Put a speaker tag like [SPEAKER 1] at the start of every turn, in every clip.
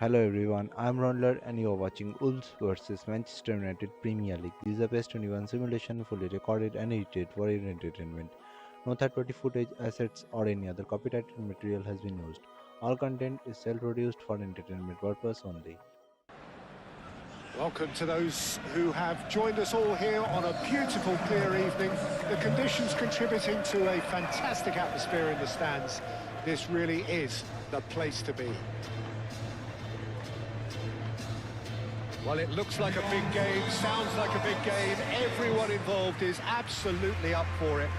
[SPEAKER 1] Hello everyone, I'm Raundler and you are watching Wolves vs Manchester United Premier League. This is the best 21 simulation fully recorded and edited for your entertainment. No third-party footage, assets or any other copyrighted material has been used. All content is self-produced for entertainment purpose only.
[SPEAKER 2] Welcome to those who have joined us all here on a beautiful, clear evening. The conditions contributing to a fantastic atmosphere in the stands. This really is the place to be. Well, it looks like a big game, sounds like a big game. Everyone involved is absolutely up for it.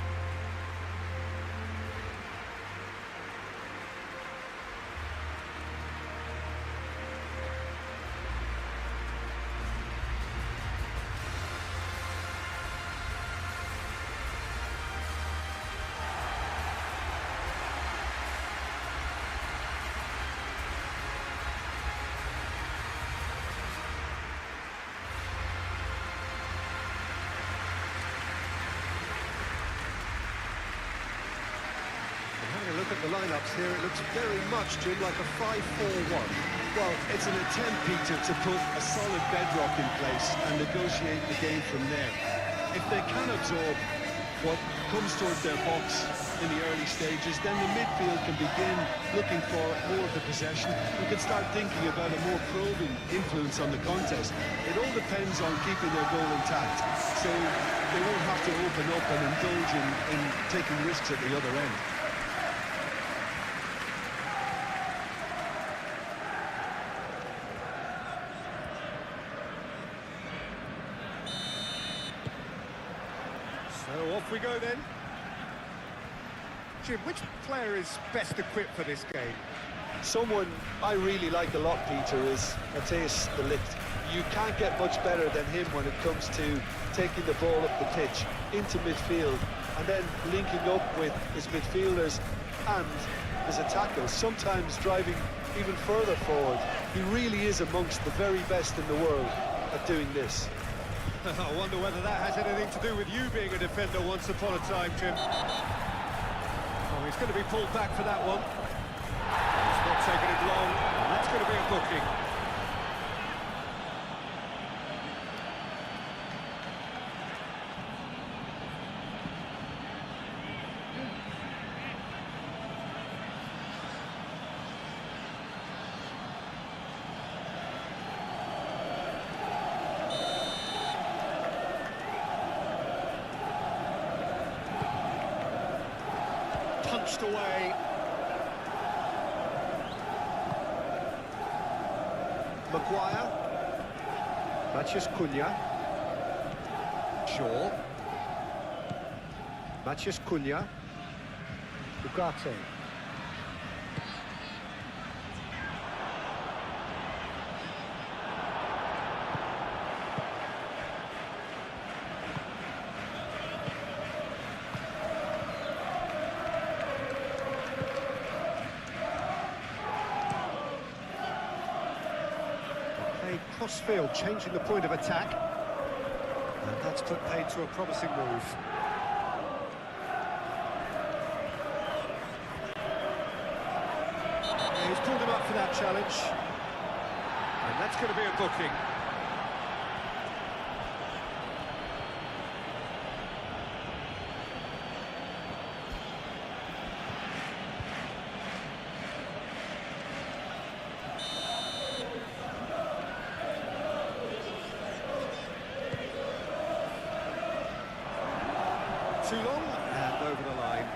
[SPEAKER 2] Having a look at the lineups here, it looks very much, Jim, like a 5-4-1.
[SPEAKER 3] Well, it's an attempt, Peter, to put a solid bedrock in place and negotiate the game from there. If they can absorb what comes towards their box in the early stages, then the midfield can begin looking for more of the possession. We can start thinking about a more probing influence on the contest. It all depends on keeping their goal intact, so they won't have to open up and indulge in taking risks at the other end.
[SPEAKER 2] So off we go then. Jim, which player is best equipped for this game?
[SPEAKER 3] Someone I really like a lot, Peter, is Matthias de Ligt. You can't get much better than him when it comes to taking the ball up the pitch into midfield and then linking up with his midfielders and his attackers, sometimes driving even further forward. He really is amongst the very best in the world at doing this.
[SPEAKER 2] I wonder whether that has anything to do with you being a defender once upon a time, Jim. Oh, he's going to be pulled back for that one. It's not taking it long, and that's going to be a booking. Punched away. Maguire. Matheus Cunha. Shaw. Matheus Cunha. Ugarte. Crossfield changing the point of attack, and that's put paid to a promising move. He's pulled him up for that challenge, and that's going to be a booking. Too long, and over the line.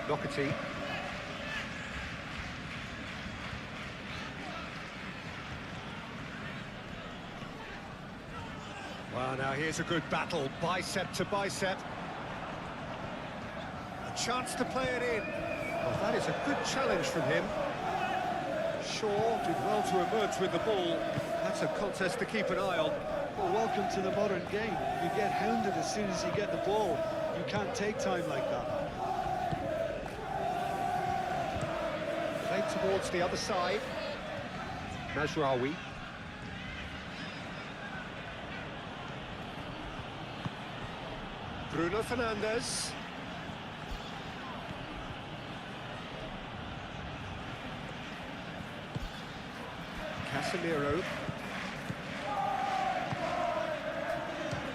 [SPEAKER 2] Doherty. Well, now here's a good battle, bicep to bicep. Chance to play it in. Well, that is a good challenge from him. Shaw did well to emerge with the ball. That's a contest to keep an eye on.
[SPEAKER 3] Well, welcome to the modern game. You get hounded as soon as you get the ball. You can't take time like that.
[SPEAKER 2] Played towards the other side. Mazraoui. Bruno Fernandes. Casemiro.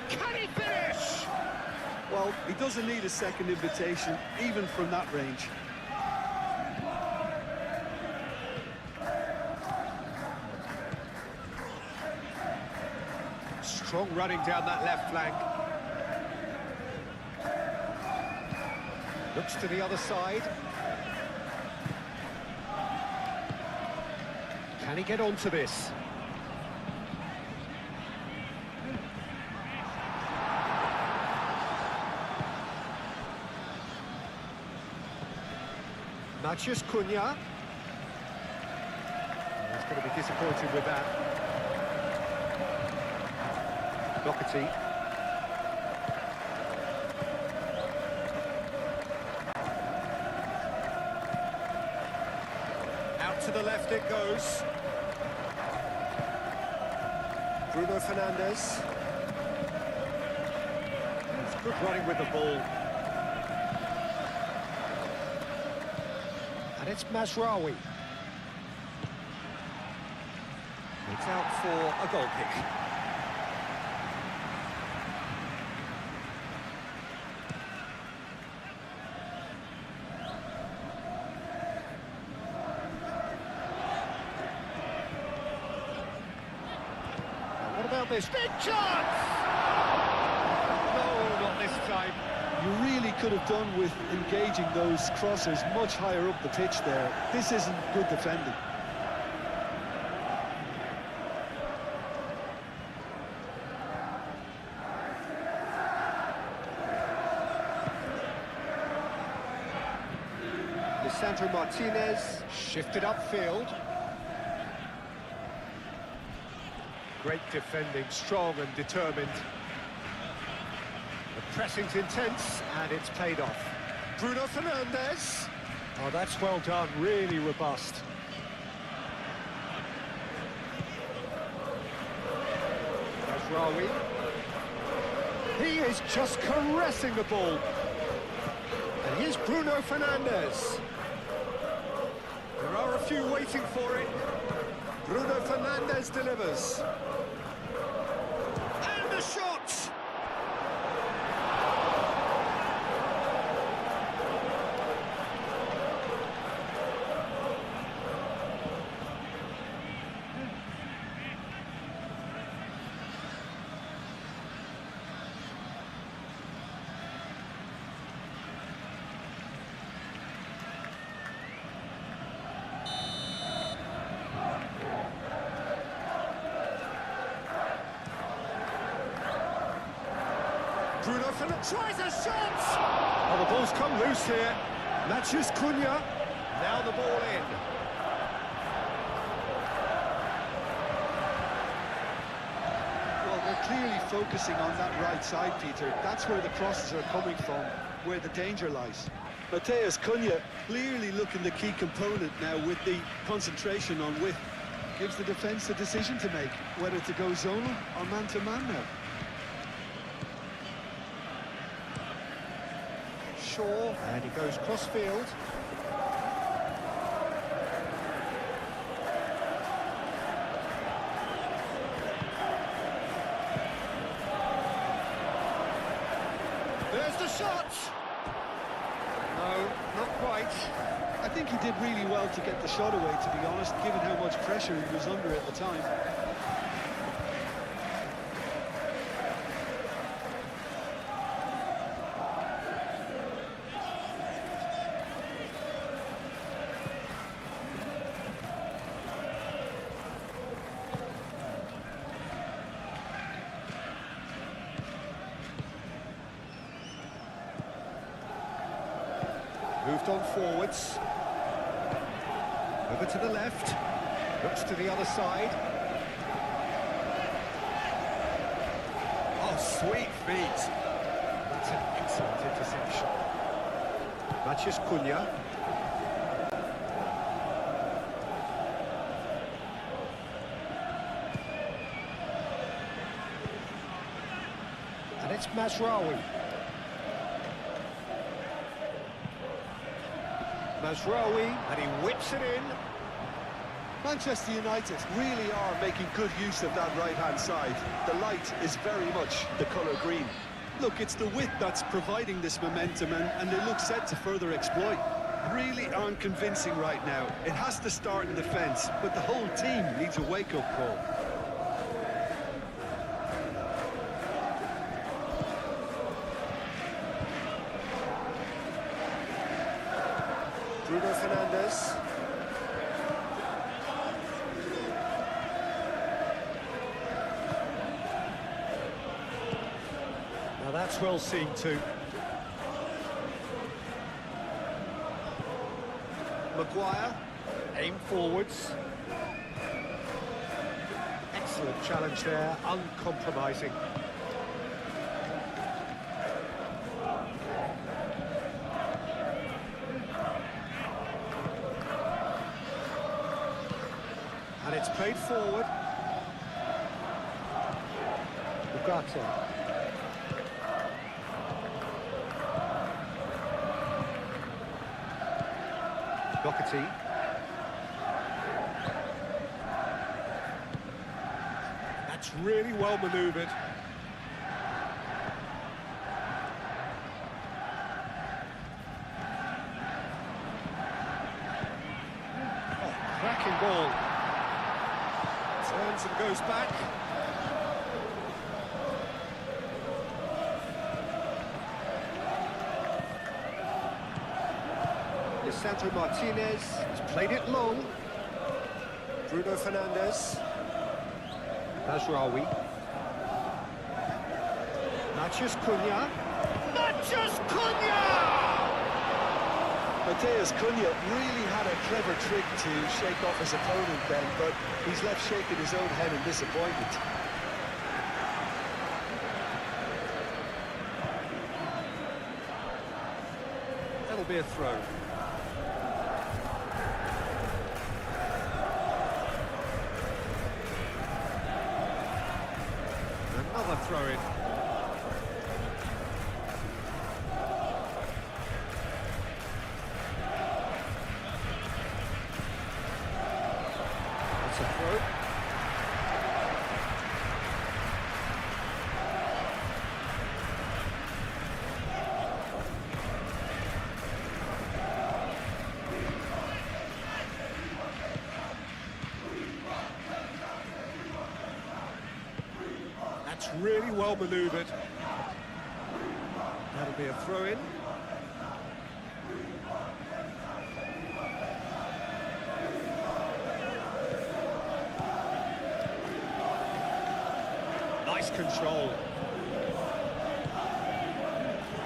[SPEAKER 2] Can he finish?
[SPEAKER 3] Well, he doesn't need a second invitation, even from that range.
[SPEAKER 2] Strong running down that left flank. Looks to the other side. Can he get onto this? Matheus Cunha. He's going to be disappointed with that. Doherty. Out to the left it goes. Bruno Fernandes. It's good running with the ball. And it's Mazraoui. It's out for a goal kick. What about this? Big chance! No, not this time.
[SPEAKER 3] You really could have done with engaging those crossers much higher up the pitch there. This isn't good defending.
[SPEAKER 2] Lisandro Martinez shifted upfield. Great defending, strong and determined. The pressing's intense, and it's paid off. Bruno Fernandes. Oh, that's well done, really robust. Mazraoui. He is just caressing the ball. And here's Bruno Fernandes. There are a few waiting for it. Bruno Fernandes delivers. And the shot! Bruno Fernandes tries a shot! Oh, the ball's come loose here. Matheus Cunha. Now the ball in.
[SPEAKER 3] Well, they're clearly focusing on that right side, Peter. That's where the crosses are coming from, where the danger lies. Matheus Cunha clearly looking the key component now with the concentration on width. Gives the defence a decision to make, whether to go zonal or man-to-man now.
[SPEAKER 2] Shaw, and he goes cross-field. There's the shot! No, not quite.
[SPEAKER 3] I think he did really well to get the shot away, to be honest, given how much pressure he was under at the time.
[SPEAKER 2] Moved on forwards. Over to the left. Looks to the other side. Oh, sweet feet. That's an excellent interception. Matheus Cunha. Mazraoui. Mazraoui, and he whips it in.
[SPEAKER 3] Manchester United really are making good use of that right-hand side. The light is very much the colour green. Look, it's the width that's providing this momentum, and they look set to further exploit. Really aren't convincing right now. It has to start in defence, but the whole team needs a wake-up call.
[SPEAKER 2] Bruno Fernandes. Now that's well seen too. Maguire, aim forwards. Excellent challenge there, uncompromising. And it's played forward. Ugarte. Doherty. That's really well manoeuvred. Oh, cracking ball. Turns and goes back. Lisandro Martinez has played it long. Bruno Fernandes. Mazraoui. Matheus Cunha. Matheus Cunha!
[SPEAKER 3] Matheus Cunha really had a clever trick to shake off his opponent then, but he's left shaking his own head in disappointment.
[SPEAKER 2] That'll be a throw. Another throw-in. That's a throw. That's really well manoeuvred. That'll be a throw-in. Nice control.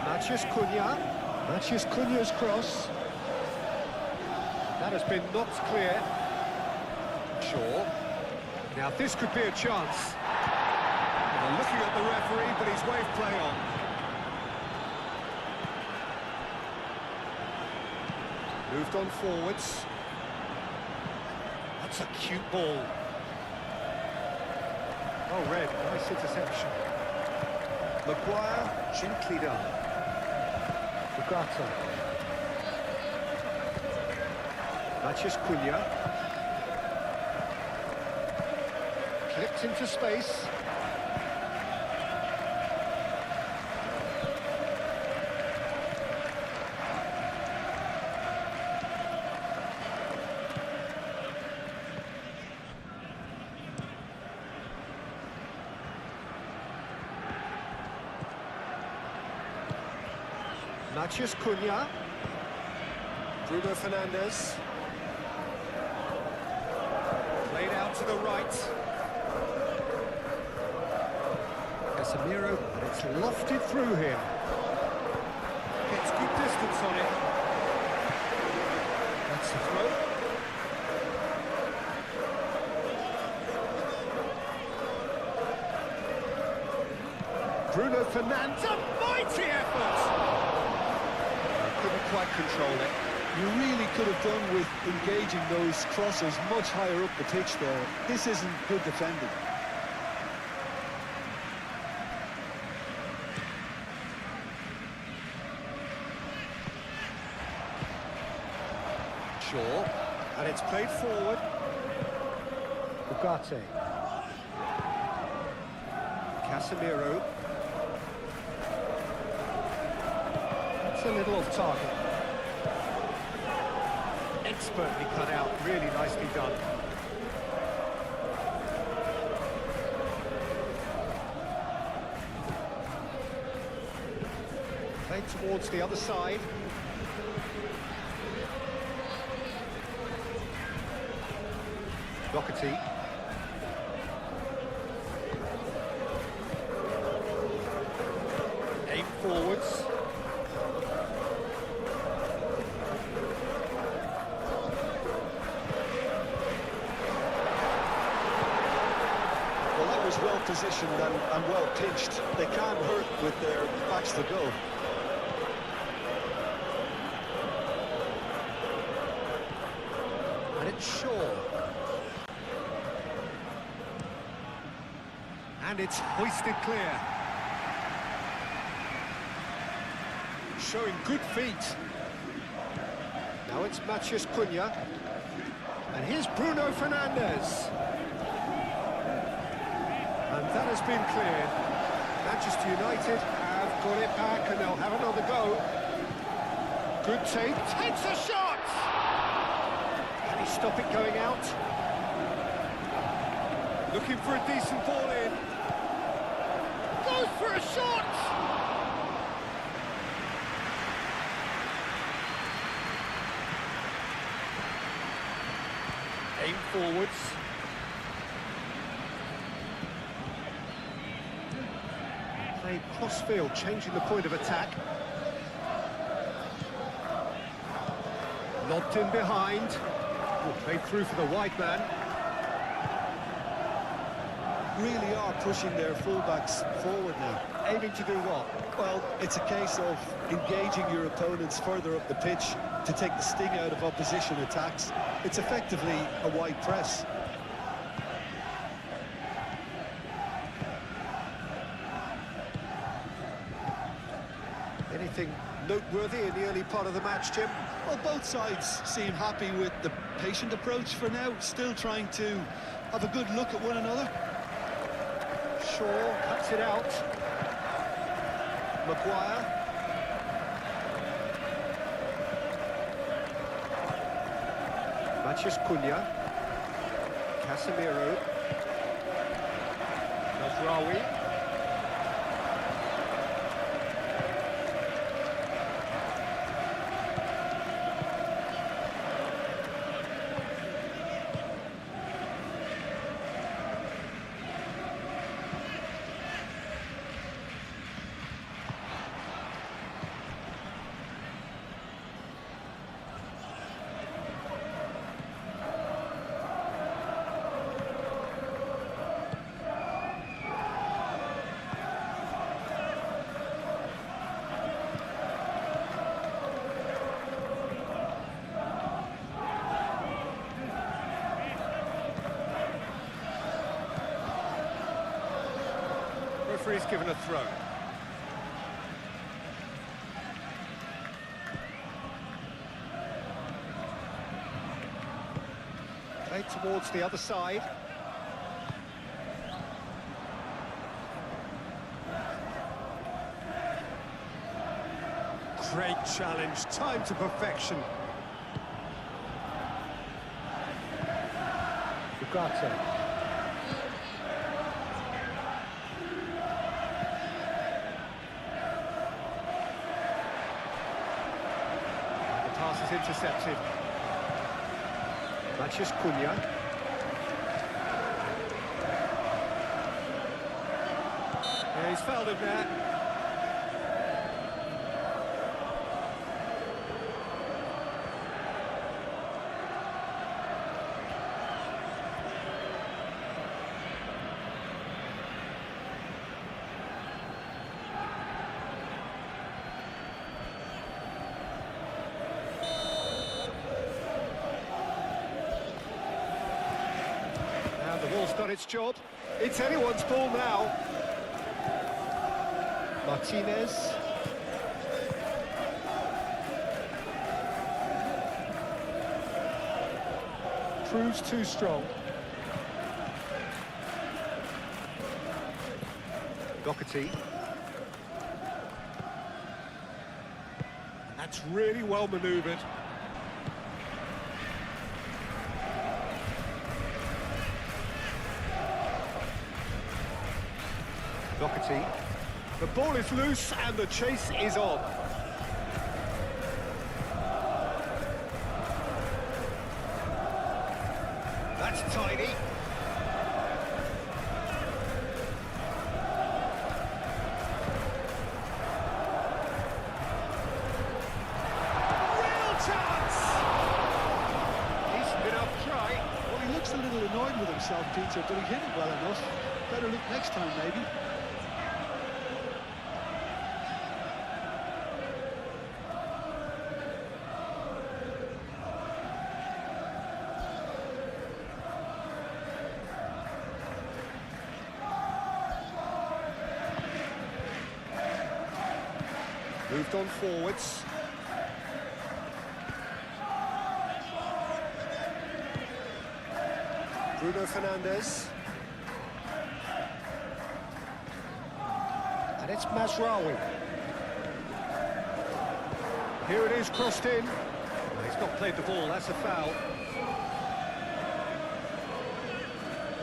[SPEAKER 2] Matheus Cunha. Matheus Cunha's cross. That has been knocked clear. Shaw. Now this could be a chance. They're looking at the referee, but he's waved play on. Moved on forwards. That's a cute ball. Oh, red, nice interception. Maguire, gently done. Ugarte. Matheus Cunha. Clipped into space. Matheus Cunha. Bruno Fernandes. Played out to the right. Casemiro, and it's lofted through him. Gets good distance on it. That's the throw. Bruno Fernandes, a mighty effort! Couldn't quite control it.
[SPEAKER 3] You really could have done with engaging those crosses much higher up the pitch there. This isn't good defending.
[SPEAKER 2] Shaw, and it's played forward. Ugarte. Casemiro. It's a little off target. Expertly cut out, really nicely done. Played towards the other side. Doherty. Aim forwards.
[SPEAKER 3] Well, that was well positioned and well pitched. They can't hurt with their backs to goal.
[SPEAKER 2] And it's Shaw. And it's hoisted clear. Showing good feet. Now it's Matheus Cunha. And here's Bruno Fernandes. And that has been cleared. Manchester United have got it back and they'll have another go. Good take. Takes a shot! Can he stop it going out? Looking for a decent ball in. Goes for a shot! Aim forwards. Played cross-field, changing the point of attack. Lobbed in behind. Played through for the wide man.
[SPEAKER 3] Really are pushing their fullbacks forward now.
[SPEAKER 2] Aiming to do what?
[SPEAKER 3] Well, it's a case of engaging your opponents further up the pitch to take the sting out of opposition attacks. It's effectively a wide press.
[SPEAKER 2] Anything noteworthy in the early part of the match, Jim?
[SPEAKER 3] Well, both sides seem happy with the patient approach for now, still trying to have a good look at one another.
[SPEAKER 2] Shaw cuts it out. Maguire. Matheus Cunha. Casemiro. Mazraoui. Referee's given a throw. Played towards the other side. Great challenge, time to perfection. Ugarte. Pass is intercepted. Matheus Cunha. Yeah, he's fouled him there. The ball's done its job. It's anyone's ball now. Martinez.
[SPEAKER 3] proves too strong.
[SPEAKER 2] Doherty. That's really well manoeuvred. Doherty. The ball is loose and the chase is on. That's tidy. Real chance! Decent enough try.
[SPEAKER 3] Well, he looks a little annoyed with himself, Peter, but he hit it well enough. Better look next time, maybe.
[SPEAKER 2] Moved on forwards. Bruno Fernandes. And it's Mazraoui. Here it is, crossed in. He's not played the ball, that's a foul.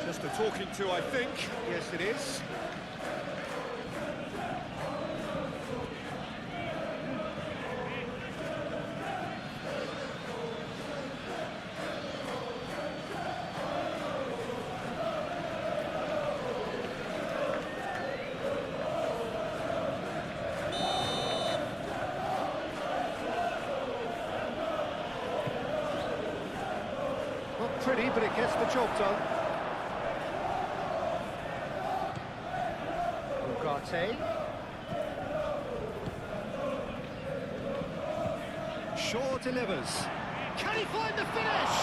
[SPEAKER 2] Just a talking to, I think. Yes, it is. Not pretty, but it gets the job done. Ugarte. Shaw delivers. Can he find the finish?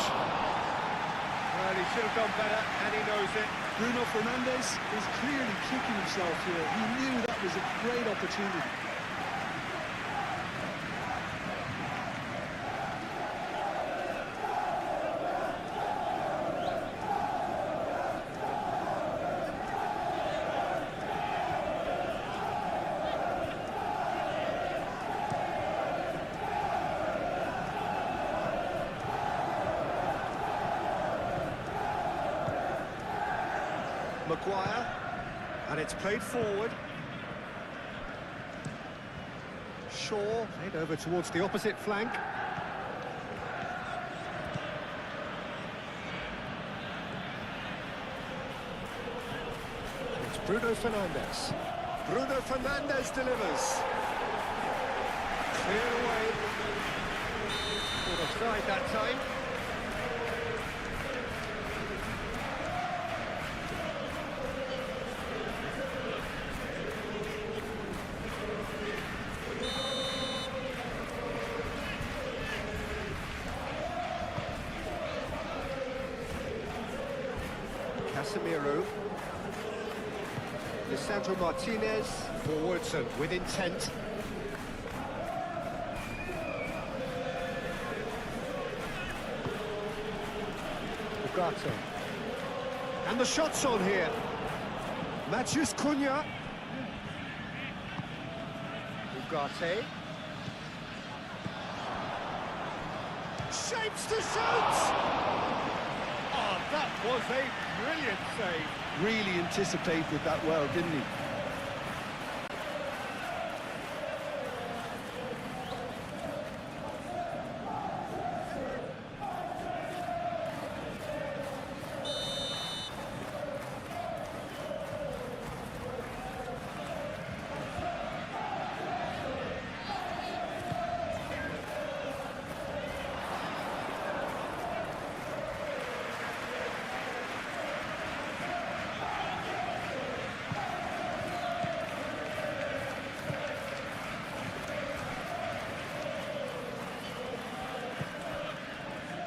[SPEAKER 2] Well, he should have done better, and he knows it.
[SPEAKER 3] Bruno Fernandes is clearly kicking himself here. He knew that was a great opportunity.
[SPEAKER 2] Maguire, and it's played forward. Shaw played over towards the opposite flank. And it's Bruno Fernandes. Bruno Fernandes delivers. Clear away. Caught offside that time. Casemiro. Lisandro Martinez. Forwards and with intent. Ugarte. And the shot's on here. Matheus Cunha. Ugarte. Shapes to shoot! Oh, that was a brilliant save.
[SPEAKER 3] Really anticipated that well, didn't he?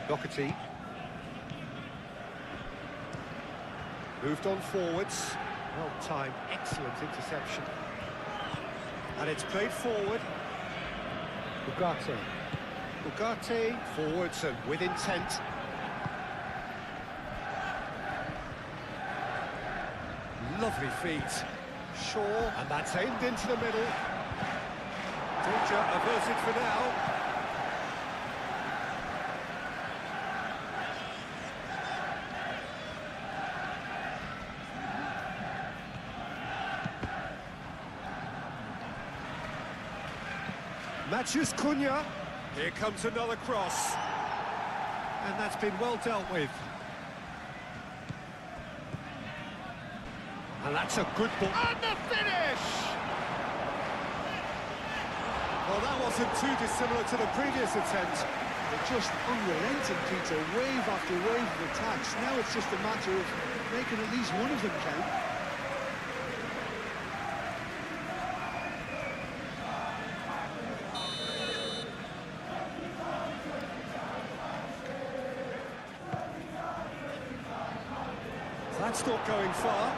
[SPEAKER 2] Doherty. Moved on forwards. Well timed, excellent interception. And it's played forward. Ugarte. Ugarte, forwards and with intent. Lovely feet. Shaw, and that's aimed into the middle. Danger averted for now. Matthews Cunha. Here comes another cross. And that's been well dealt with. And that's a good ball. And the finish! Well, that wasn't too dissimilar to the previous attempt.
[SPEAKER 3] They're just unrelenting, Peter. Wave after wave of attacks. Now it's just a matter of making at least one of them count.
[SPEAKER 2] That's not going far.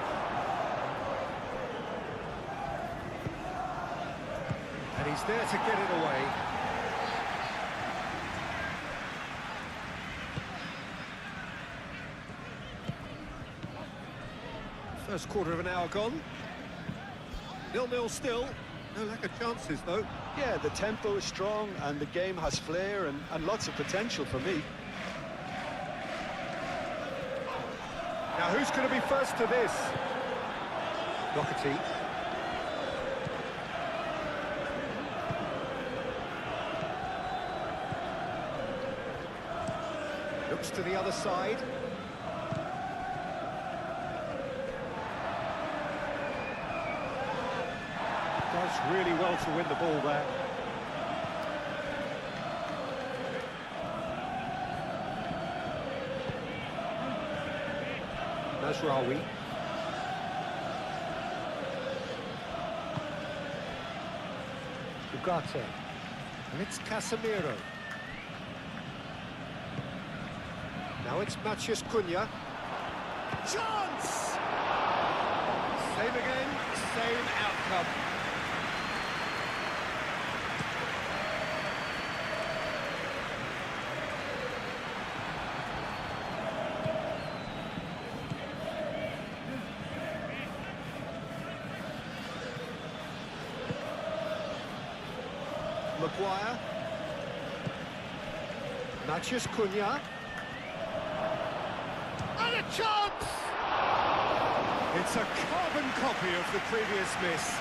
[SPEAKER 2] And he's there to get it away. First quarter of an hour gone. 0-0 still. No lack of chances, though.
[SPEAKER 3] Yeah, the tempo is strong and the game has flair and lots of potential for me.
[SPEAKER 2] Now, who's going to be first to this? Doherty. Looks to the other side. Does really well to win the ball there. Nasraoui. Ugarte. And it's Casemiro. Now it's Mathias Cunha. Chance! Same again, same outcome. Maguire. Mathias Cunha. And a chance! It's a carbon copy of the previous miss.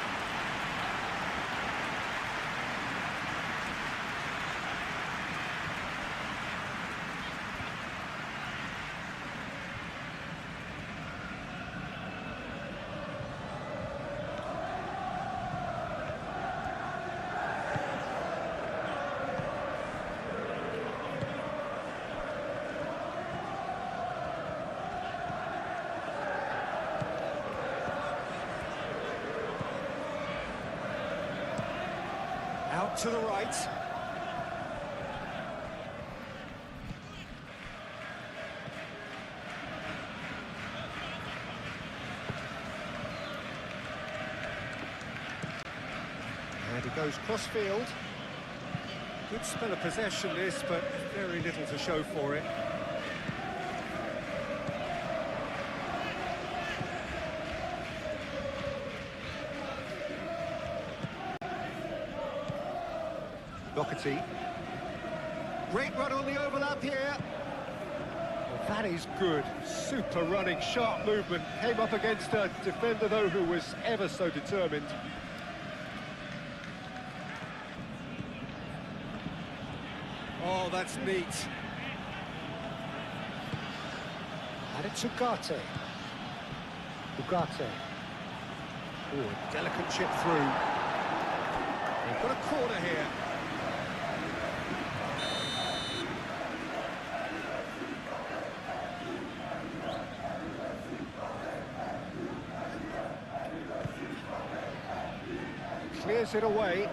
[SPEAKER 2] Out to the right. And he goes cross-field. Good spell of possession this, but very little to show for it. Doherty. Great run on the overlap here. Well, that is good. Super running, sharp movement. Came up against a defender, though, who was ever so determined. Oh, that's neat. And it's Ugarte. Ugarte. Oh, a delicate chip through. They've got a corner here. Clears it away.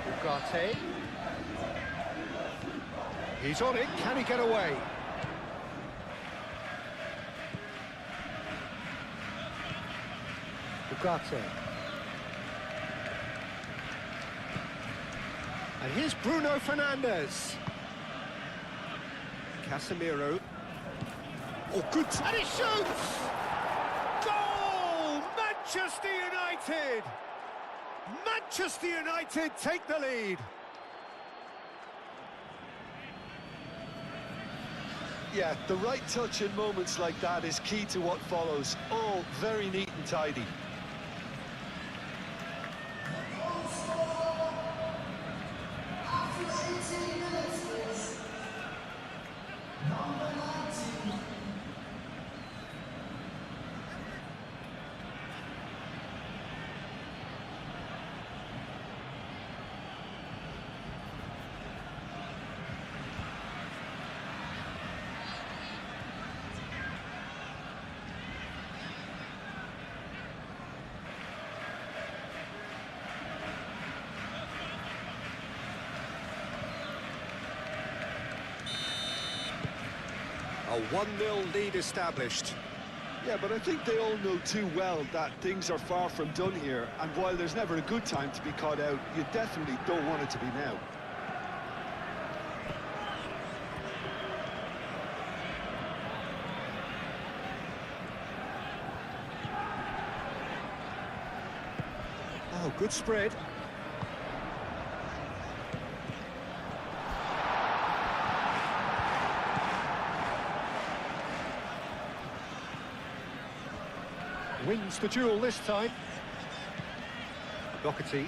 [SPEAKER 2] Ugarte. He's on it. Can he get away? Ugarte. And here's Bruno Fernandes. Casemiro. Oh, good. And he shoots! Goal! Manchester United! Manchester United take the lead.
[SPEAKER 3] Yeah, the right touch in moments like that is key to what follows. All very neat and tidy.
[SPEAKER 2] A 1-0 lead established.
[SPEAKER 3] Yeah, but I think they all know too well that things are far from done here, and while there's never a good time to be caught out, you definitely don't want it to be now.
[SPEAKER 2] Oh, good spread. Wins the duel this time. Doherty.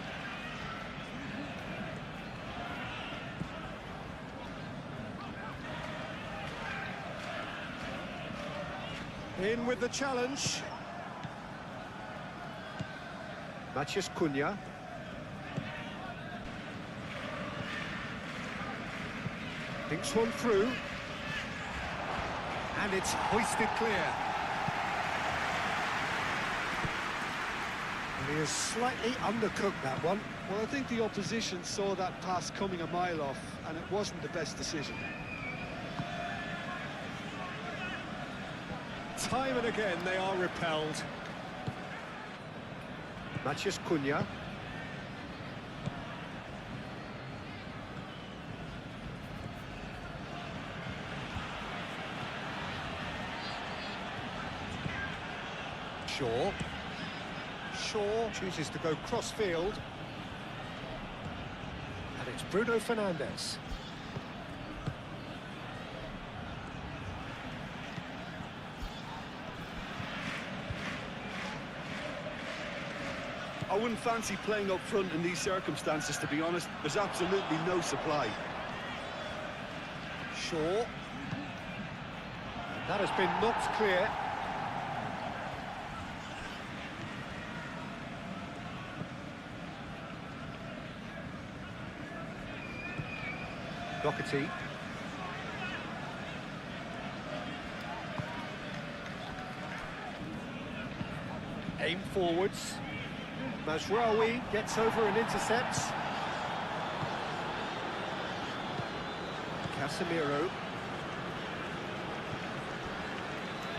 [SPEAKER 2] In with the challenge. Matheus Cunha. Thinks one through. And it's hoisted clear. And he has slightly undercooked that one.
[SPEAKER 3] Well, I think the opposition saw that pass coming a mile off, and it wasn't the best decision.
[SPEAKER 2] Time and again they are repelled. Matheus Cunha. Shaw. Shaw chooses to go cross-field. And it's Bruno Fernandes.
[SPEAKER 3] I wouldn't fancy playing up front in these circumstances, to be honest. There's absolutely no supply.
[SPEAKER 2] Shaw. And that has been knocked clear. Doherty. Aim forwards. Mazraoui gets over and intercepts. Casemiro.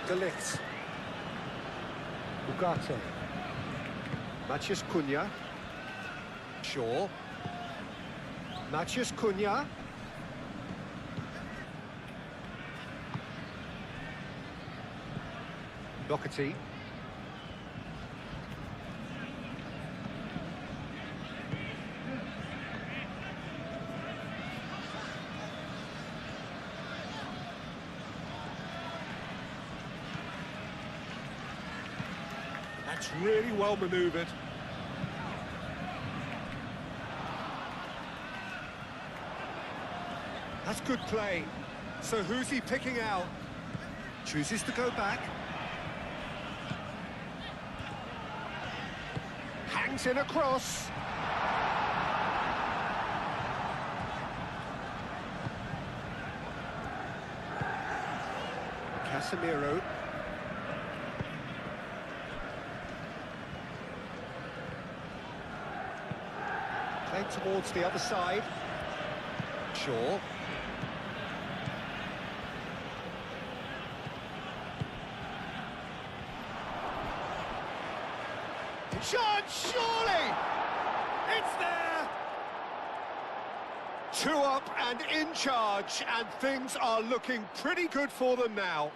[SPEAKER 2] De Ligt. Ugarte. Matheus Cunha. Shaw. Matheus Cunha. Doherty. That's really well manoeuvred. That's good play. So who's he picking out? Chooses to go back. Hangs in a cross. Casemiro. Played towards the other side. Shaw. Shot, surely! It's there! Two up and in charge, and things are looking pretty good for them now.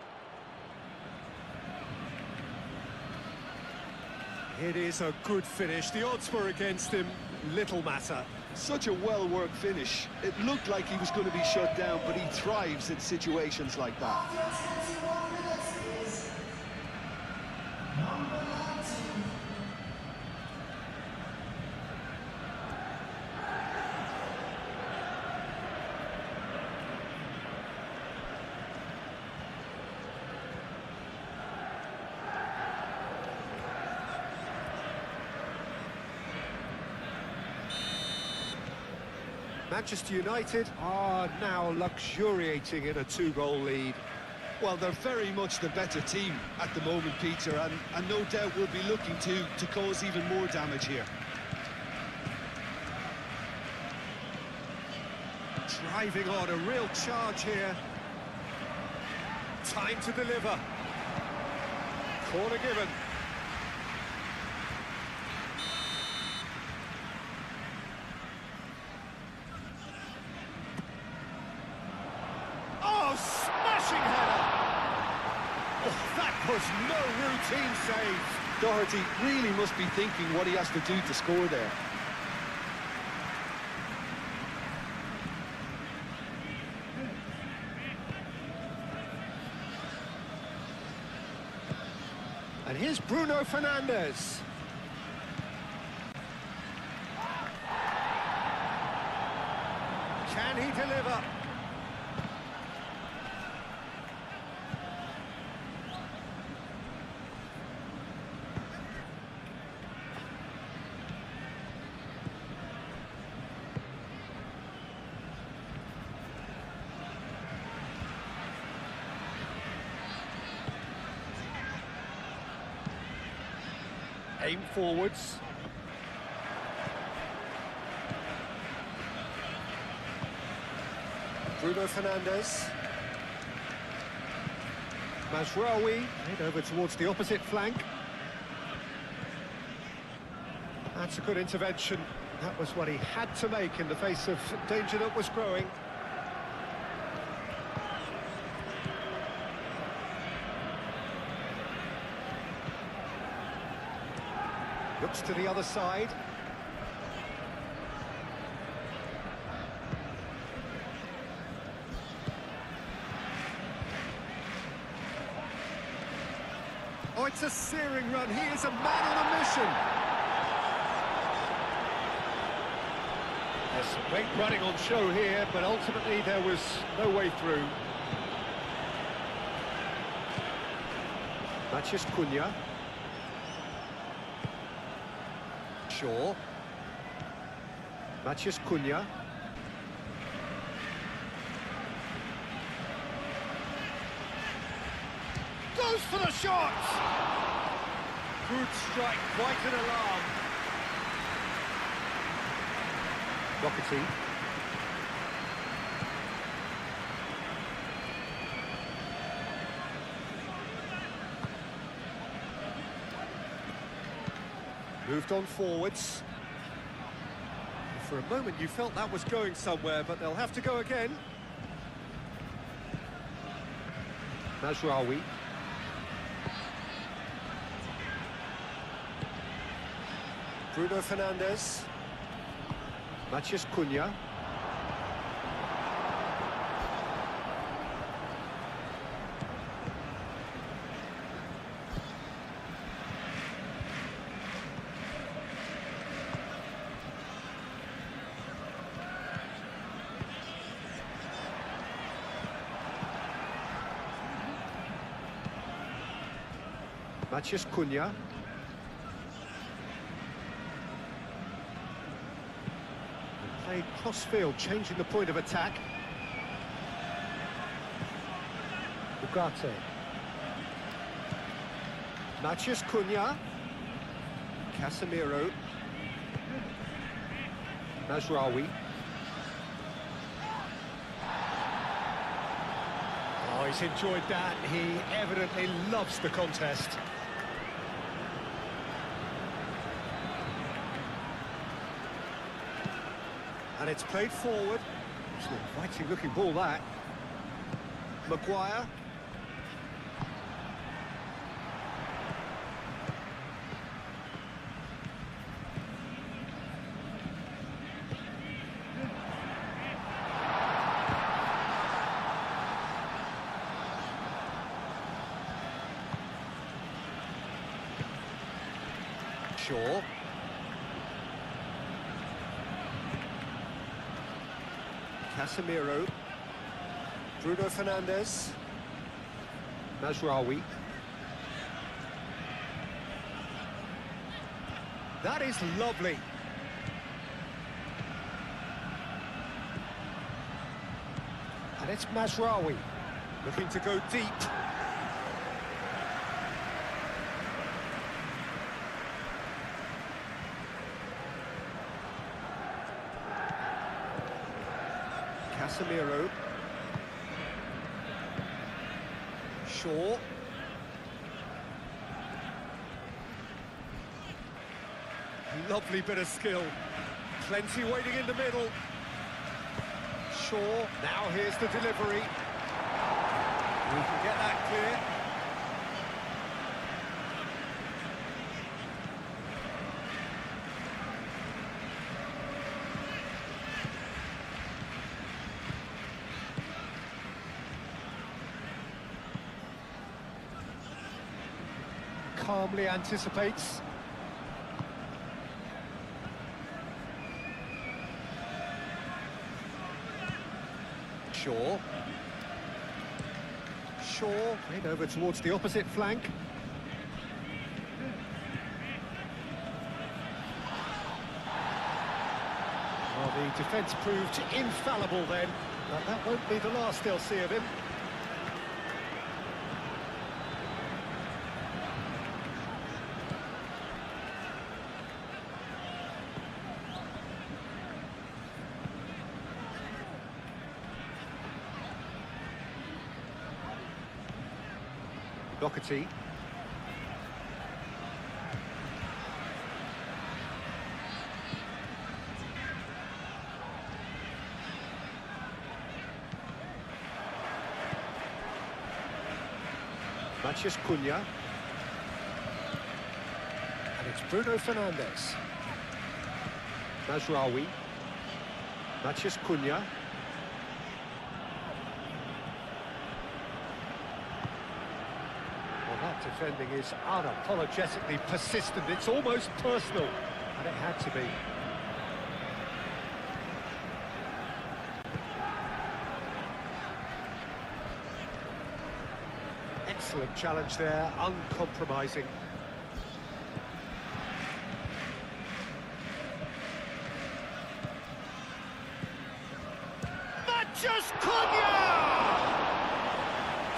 [SPEAKER 2] It is a good finish. The odds were against him. Little matter.
[SPEAKER 3] Such a well-worked finish. It looked like he was going to be shut down, but he thrives in situations like that.
[SPEAKER 2] Manchester United are now luxuriating in a two-goal lead.
[SPEAKER 3] Well, they're very much the better team at the moment, Peter, and no doubt will be looking to cause even more damage here.
[SPEAKER 2] Driving on, a real charge here. Time to deliver. Corner given. Oh, smashing header! Oh, that was no routine save.
[SPEAKER 3] Doherty really must be thinking what he has to do to score there.
[SPEAKER 2] And here's Bruno Fernandes. Can he deliver? Aim forwards. Bruno Fernandes. Mazraoui, head over towards the opposite flank. That's a good intervention. That was what he had to make in the face of danger that was growing. Looks to the other side. Oh, it's a searing run. He is a man on a mission. There's some great running on show here, but ultimately there was no way through. Matheus Cunha. Shaw. Matheus Cunha. Goes for the shot! Good strike, quite an alarm. Doherty. Moved on forwards. For a moment you felt that was going somewhere, but they'll have to go again. Mazraoui. Bruno Fernandes. Matheus Cunha. Matheus Cunha. Played cross-field, changing the point of attack. Ugarte. Matheus Cunha. Casemiro. Mazraoui. Oh, he's enjoyed that. He evidently loves the contest. And it's played forward. It's an inviting looking ball, that. Maguire. Shaw. Casemiro. Bruno Fernandes. Mazraoui. That is lovely. And it's Mazraoui looking to go deep. Casemiro. Shaw. Lovely bit of skill. Plenty waiting in the middle. Shaw. Now here's the delivery. We can get that clear. Calmly anticipates. Shaw. Played over towards the opposite flank. Well, the defence proved infallible then, but that won't be the last they'll see of him. Doherty. Matheus Cunha. And it's Bruno Fernandes. Mazraoui. Matheus Cunha. That defending is unapologetically persistent. It's almost personal, and it had to be. Excellent challenge there, uncompromising. Matheus Cunha!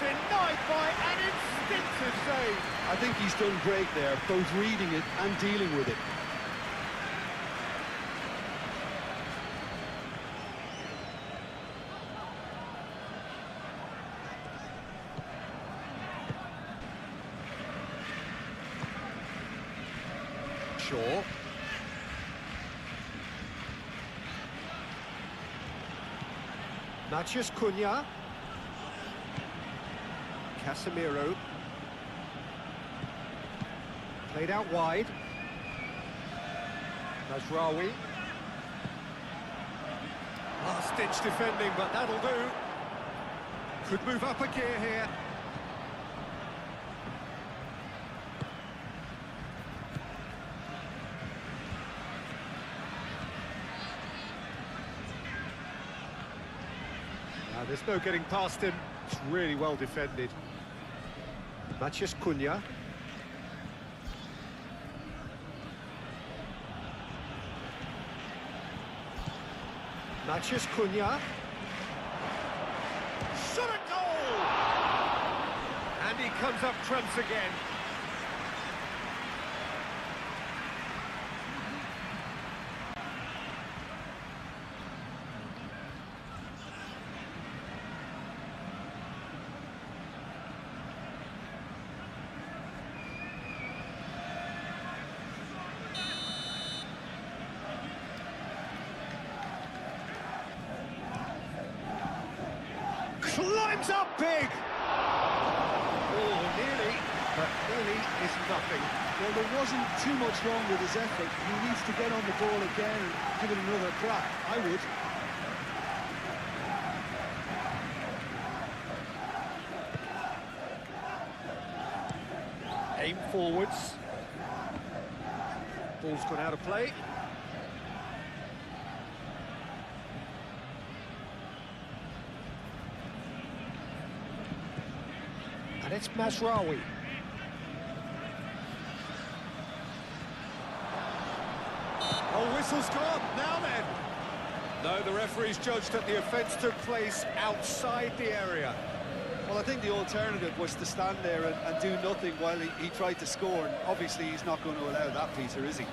[SPEAKER 2] Denied by an instinctive save.
[SPEAKER 3] I think he's done great there, both reading it and dealing with it.
[SPEAKER 2] Shaw. Matheus Cunha. Casemiro. Played out wide. Mazraoui. Last-ditch defending, but that'll do. Could move up a gear here. Now, there's no getting past him. It's really well defended. Matheus Cunha. Matheus Cunha. Shot a goal! And he comes up trumps again. climbs up big! Oh, nearly, but nearly is nothing.
[SPEAKER 3] Well, there wasn't too much wrong with his effort. He needs to get on the ball again and give it another crack. I would.
[SPEAKER 2] Aim forwards. Ball's gone out of play. And it's Mazraoui. Oh, whistle's gone. Now then. No, the referee's judged that the offence took place outside the area.
[SPEAKER 3] Well, I think the alternative was to stand there and do nothing while he tried to score. And obviously, he's not going to allow that, Peter, is he?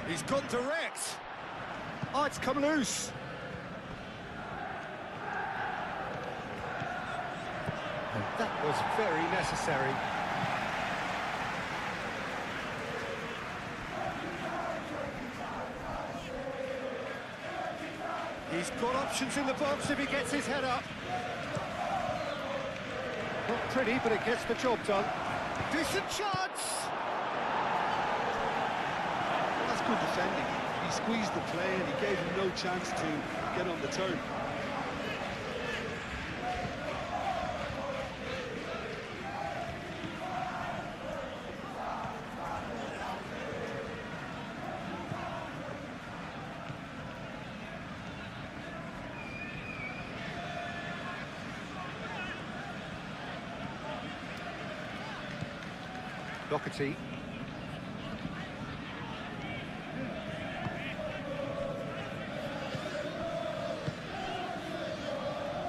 [SPEAKER 2] He's gone direct. Oh, it's come loose. And that was very necessary. He's got options in the box if he gets his head up. Not pretty, but it gets the job done. Decent chance!
[SPEAKER 3] That's good defending. He squeezed the play and he gave him no chance to get on the turn.
[SPEAKER 2] Doherty.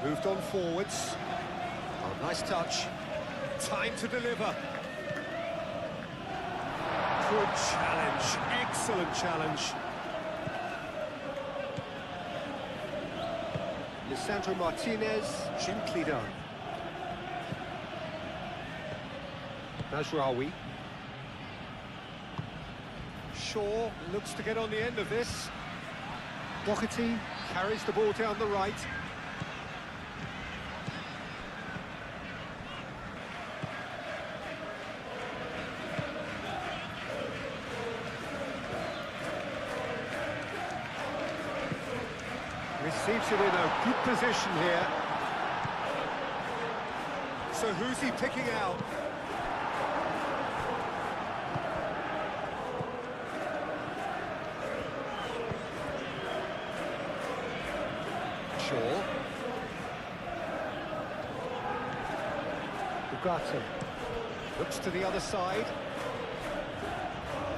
[SPEAKER 2] Moved on forwards. Oh, nice touch. Time to deliver. Good challenge. Excellent challenge. Lisandro Martinez, gently done. Mazraoui. Shaw looks to get on the end of this. Doherty carries the ball down the right. Receives it in a good position here. So who's he picking out? Shaw. Ugarte. Looks to the other side.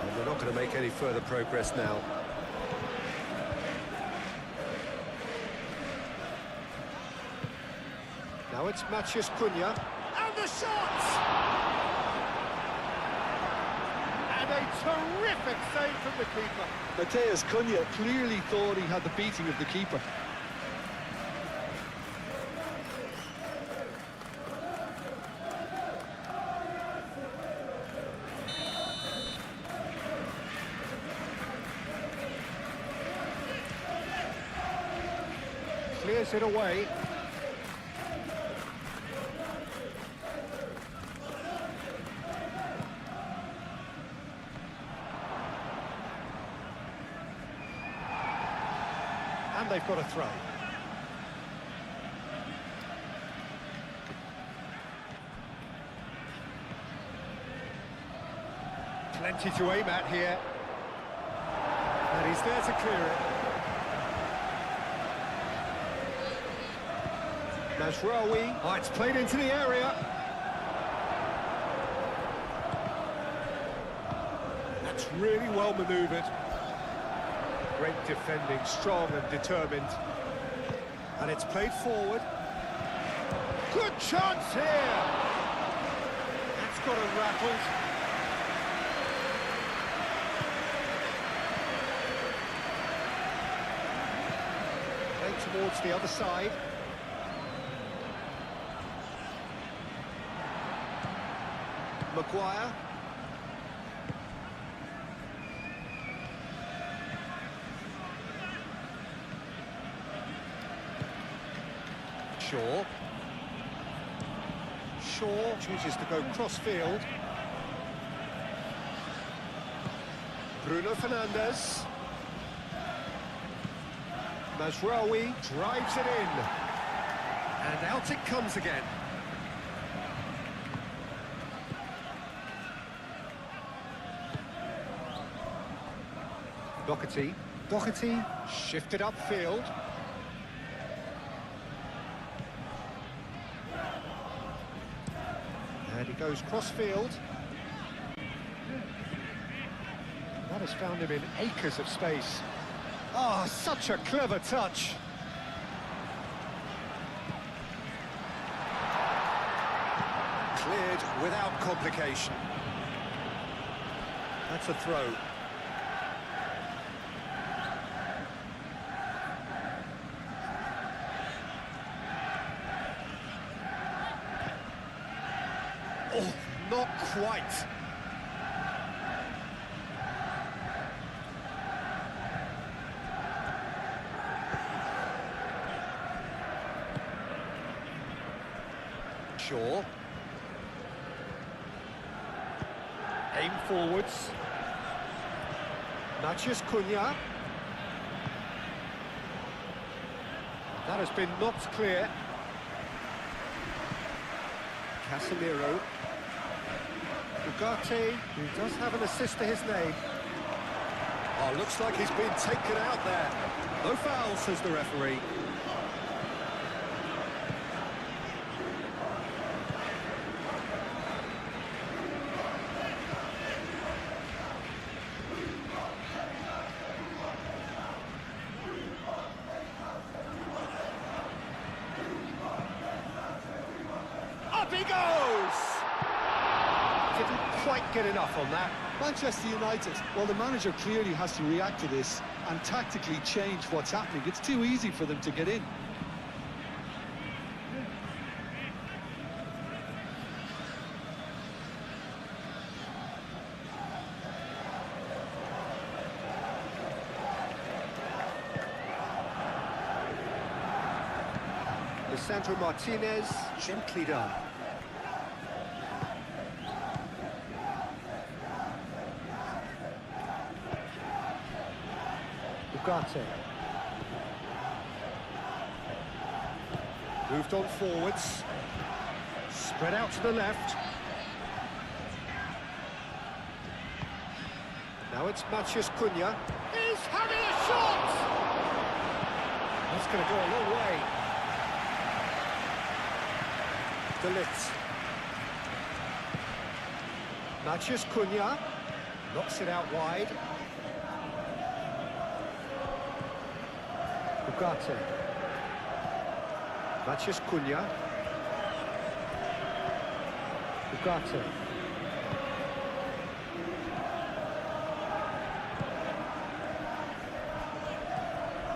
[SPEAKER 2] And they're not going to make any further progress now. Now it's Matheus Cunha. And the shot! And a terrific save from the keeper.
[SPEAKER 3] Matheus Cunha clearly thought he had the beating of the keeper.
[SPEAKER 2] Clears it away. And they've got a throw. Plenty to aim at here. And he's there to clear it. Mazraoui. Oh, it's played into the area. That's really well manoeuvred. Great defending, strong and determined. And it's played forward. Good chance here! That's got him rattled. towards the other side. Maguire. Shaw. Shaw chooses to go cross-field. Bruno Fernandes. Mazraoui drives it in. And out it comes again. Doherty shifted upfield. And he goes cross-field. That has found him in acres of space. Ah, such a clever touch. Cleared without complication. That's a throw. Oh, not quite. Shaw. Aim forwards. Matheus Cunha. That has been knocked clear. Casemiro. Ugarte, who does have an assist to his name. Oh, looks like he's been taken out there. No foul, says the referee. Up he goes! Didn't quite get enough on that.
[SPEAKER 3] Manchester United, well, the manager clearly has to react to this and tactically change what's happening. It's too easy for them to get in.
[SPEAKER 2] Lisandro Martinez, gently done. Ugarte. Moved on forwards. Spread out to the left. Now it's Matheus Cunha. He's having a shot! That's going to go a long way. De Ligt. Matheus Cunha knocks it out wide. Ugarte. Matheus Cunha. Ugarte.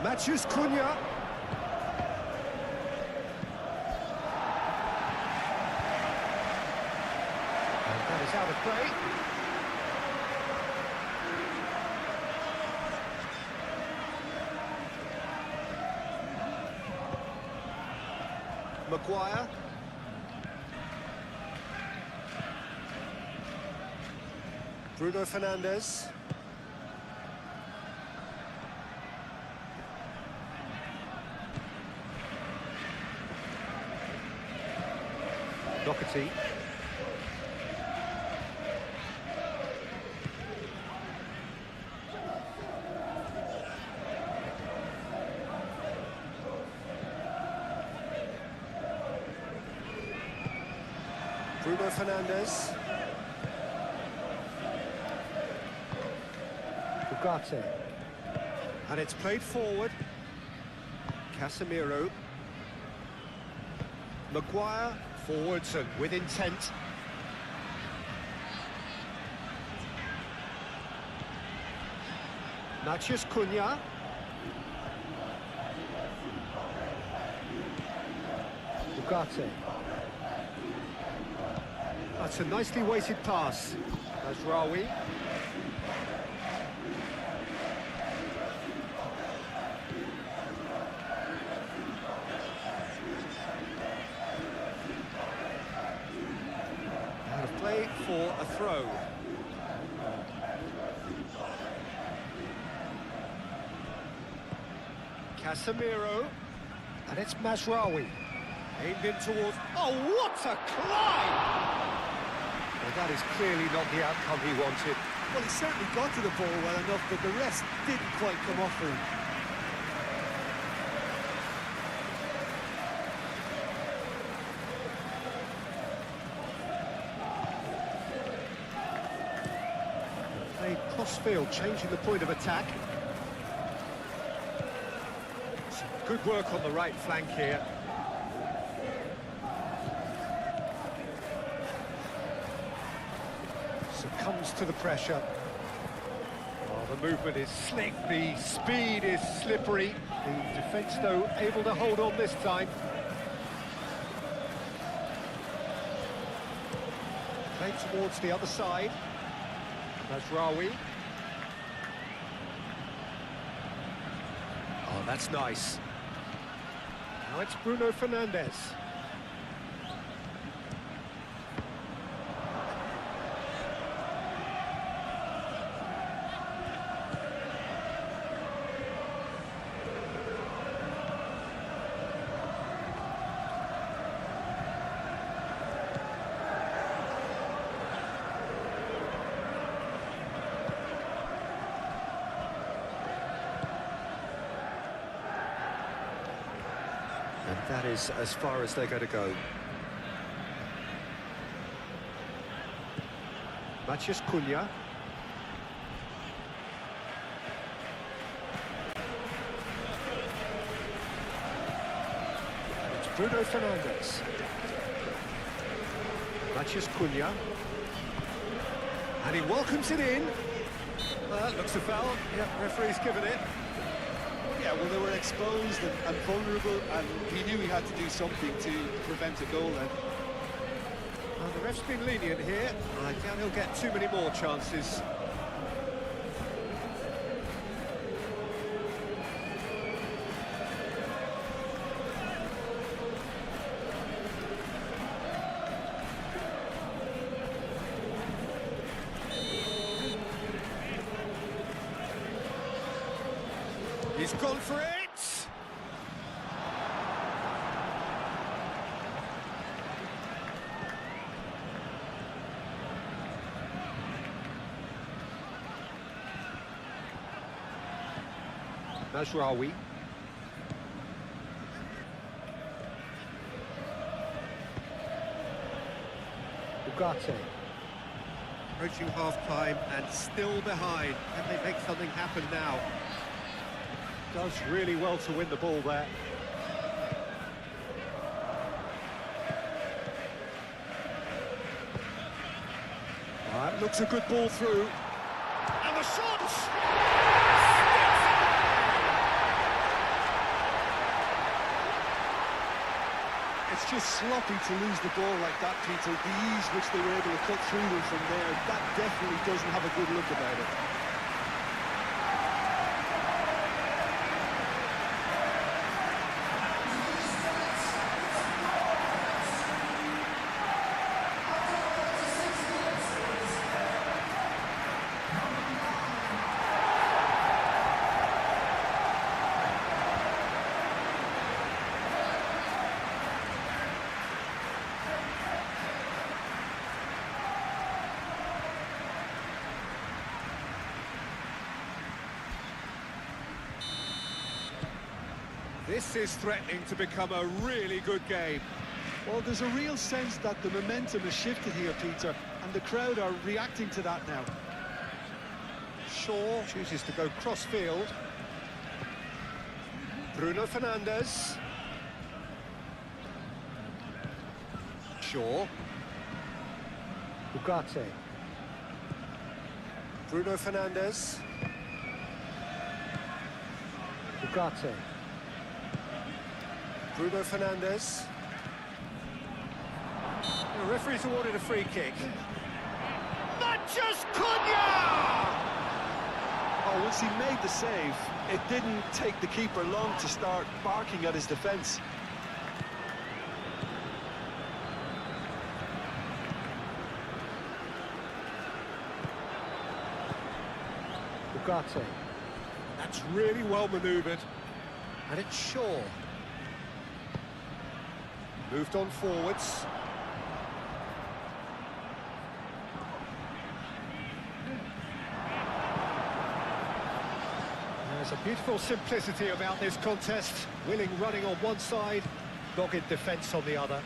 [SPEAKER 2] Matheus Cunha. And that is out of play. Maguire. Bruno Fernandes. Doherty. Bruno Fernandes. Ugarte. And it's played forward. Casemiro. Maguire, forwards and with intent. Matheus Cunha. Ugarte. That's a nicely weighted pass. Mazraoui. Out of play for a throw. Casemiro. And it's Mazraoui. Aimed in towards... Oh, what a climb! Well, that is clearly not the outcome he wanted.
[SPEAKER 3] Well, he certainly got to the ball well enough, but the rest didn't quite come off for him.
[SPEAKER 2] Played cross-field, changing the point of attack. Some good work on the right flank here. Succumbs to the pressure. Oh, the movement is slick, the speed is slippery. The defence, though, able to hold on this time. Played towards the other side. Mazraoui. Oh, that's nice. Now it's Bruno Fernandes. And that is as far as they're going to go. Matheus Cunha. It's Bruno Fernandes. Matheus Cunha. And he welcomes it in. Well, that looks a foul. Yeah, referee's given it.
[SPEAKER 3] Yeah, well, they were exposed and vulnerable, and he knew he had to do something to prevent a goal then.
[SPEAKER 2] Well, the ref's been lenient here. I doubt he'll get too many more chances. He's gone for it! Mazraoui. Ugarte. Approaching half-time and still behind. Can they make something happen now? Does really well to win the ball there. That looks a good ball through. And the shot!
[SPEAKER 3] It's just sloppy to lose the ball like that, Peter. The ease which they were able to cut through them from there, that definitely doesn't have a good look about it.
[SPEAKER 2] This is threatening to become a really good game.
[SPEAKER 3] Well, there's a real sense that the momentum has shifted here, Peter, and the crowd are reacting to that now.
[SPEAKER 2] Shaw chooses to go cross-field. Bruno Fernandes. Shaw. Ugarte. Bruno Fernandes. Ugarte. Bruno Fernandes. The referee's awarded a free kick. Matches Cunha!
[SPEAKER 3] Oh, once he made the save, it didn't take the keeper long to start barking at his defence.
[SPEAKER 2] Ugarte. That's really well manoeuvred. And it's Shaw. Moved on forwards. There's a beautiful simplicity about this contest. Willing running on one side, dogged defence on the other.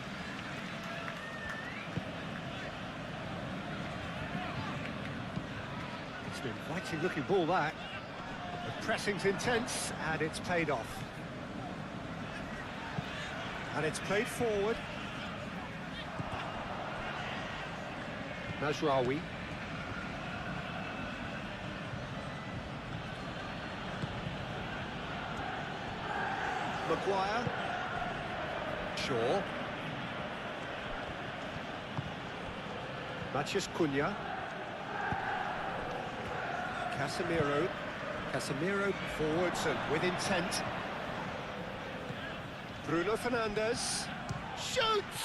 [SPEAKER 2] It's an inviting looking ball, that. The pressing's intense, and it's paid off. And it's played forward. Mazraoui. Maguire. Shaw. Matches Cunha. Casemiro. Casemiro forwards and with intent. Bruno Fernandes. Shoots!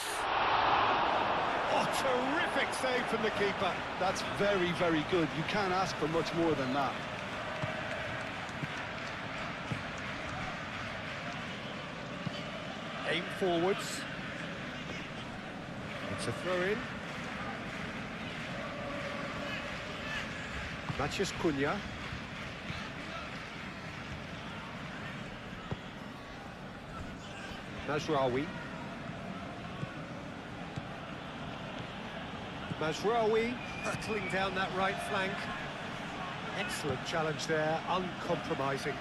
[SPEAKER 2] Oh, terrific save from the keeper.
[SPEAKER 3] That's very, very good. You can't ask for much more than that.
[SPEAKER 2] Aim forwards. It's a throw-in. Matches Cunha. Mazraoui. Mazraoui hurtling down that right flank. Excellent challenge there, uncompromising.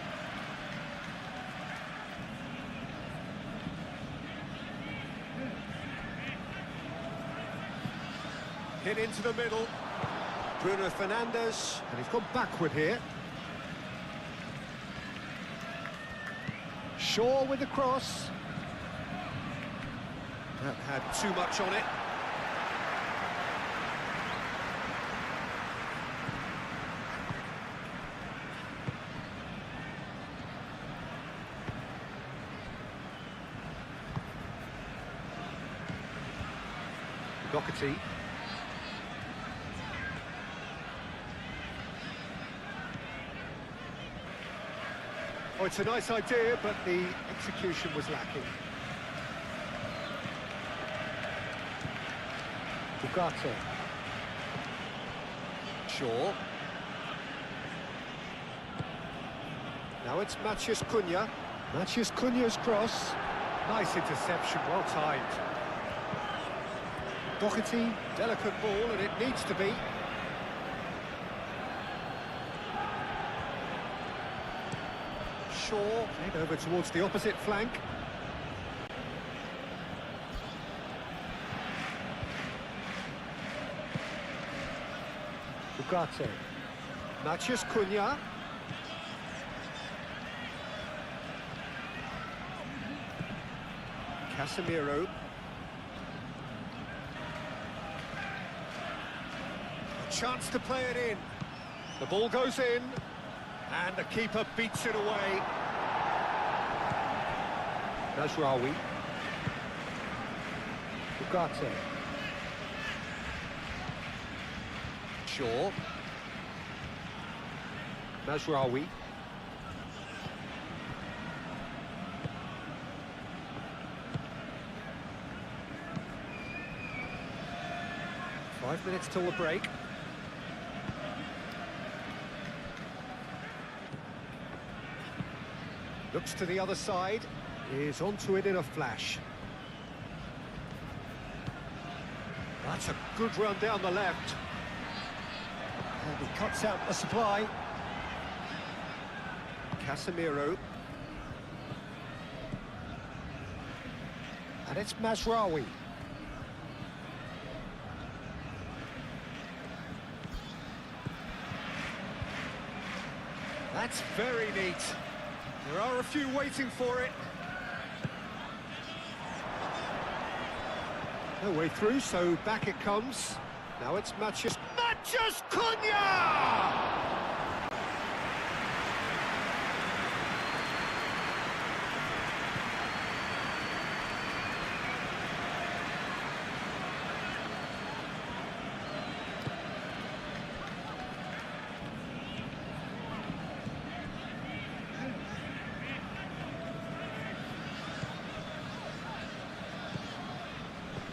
[SPEAKER 2] Hit into the middle. Bruno Fernandes, and he's gone backward here. Shaw with the cross. That had too much on it. Doherty. Oh, it's a nice idea, but the execution was lacking. Ugarte. Shaw. Now it's Mathias Cunha. Mathias Cunha's cross. Nice interception, well timed. Doherty, delicate ball, and it needs to be. Shaw, played over towards the opposite flank. Ugarte. Mathias Cunha. Casemiro. A chance to play it in. The ball goes in, and the keeper beats it away. Mazraoui. Ugarte. Shaw. Mazraoui. Five minutes till the break. Looks to the other side. Is onto it in a flash. That's a good run down the left. And he cuts out the supply. Casemiro. And it's Mazraoui. That's very neat. There are a few waiting for it. No way through, so back it comes. Now it's Matches Cunha!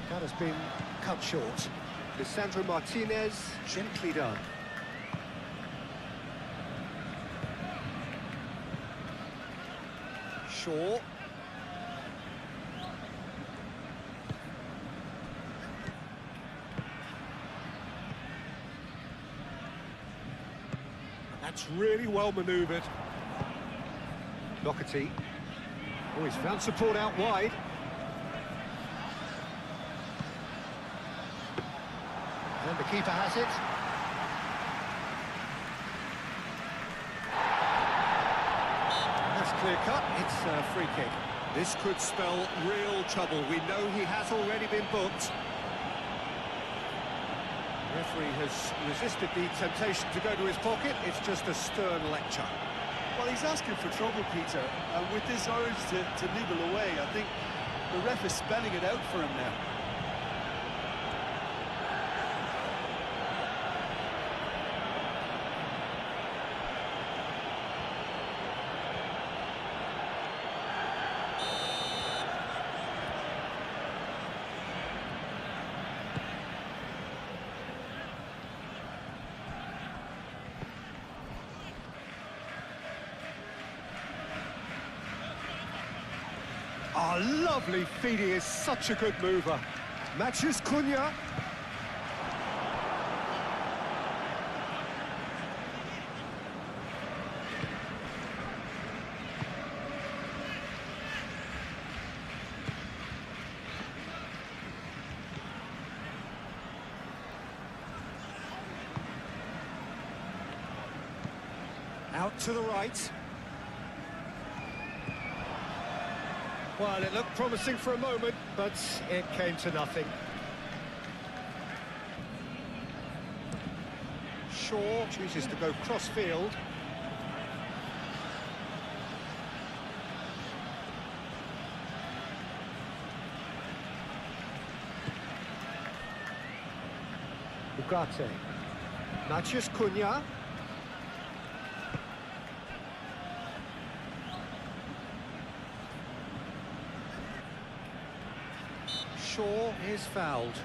[SPEAKER 2] That has been cut short. Lisandro Martinez, gently done. Shaw. That's really well manoeuvred. Doherty. Oh, he's found support out wide. And the keeper has it. That's clear cut. It's a free kick. This could spell real trouble. We know he has already been booked. The referee has resisted the temptation to go to his pocket. It's just a stern lecture.
[SPEAKER 3] Well, he's asking for trouble, Peter, and with this urge to nibble away, I think the ref is spelling it out for him now.
[SPEAKER 2] Oh, lovely feed. He is such a good mover. Matches Cunha. Out to the right. Well, it looked promising for a moment, but it came to nothing. Shaw chooses to go cross-field. Ugarte. Matches Cunha. Shaw is fouled.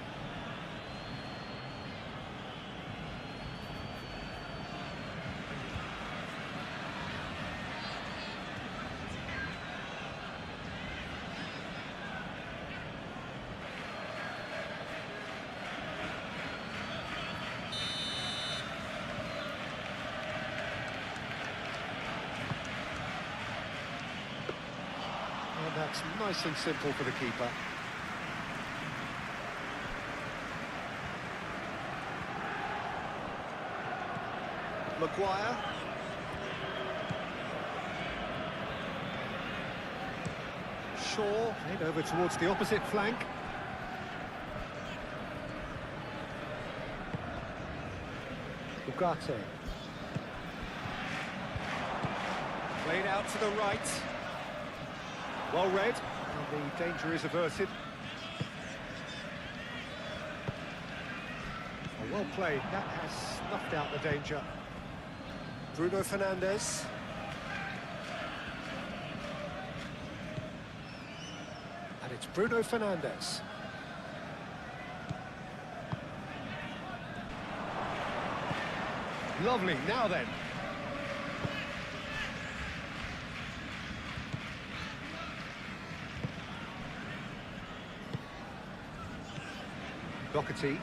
[SPEAKER 2] And that's nice and simple for the keeper. Maguire. Shaw, head over towards the opposite flank. Ugarte. Played out to the right. Well read, and the danger is averted. Oh, well played, that has snuffed out the danger. Bruno Fernandes. And it's Bruno Fernandes. Lovely, now then. Doherty.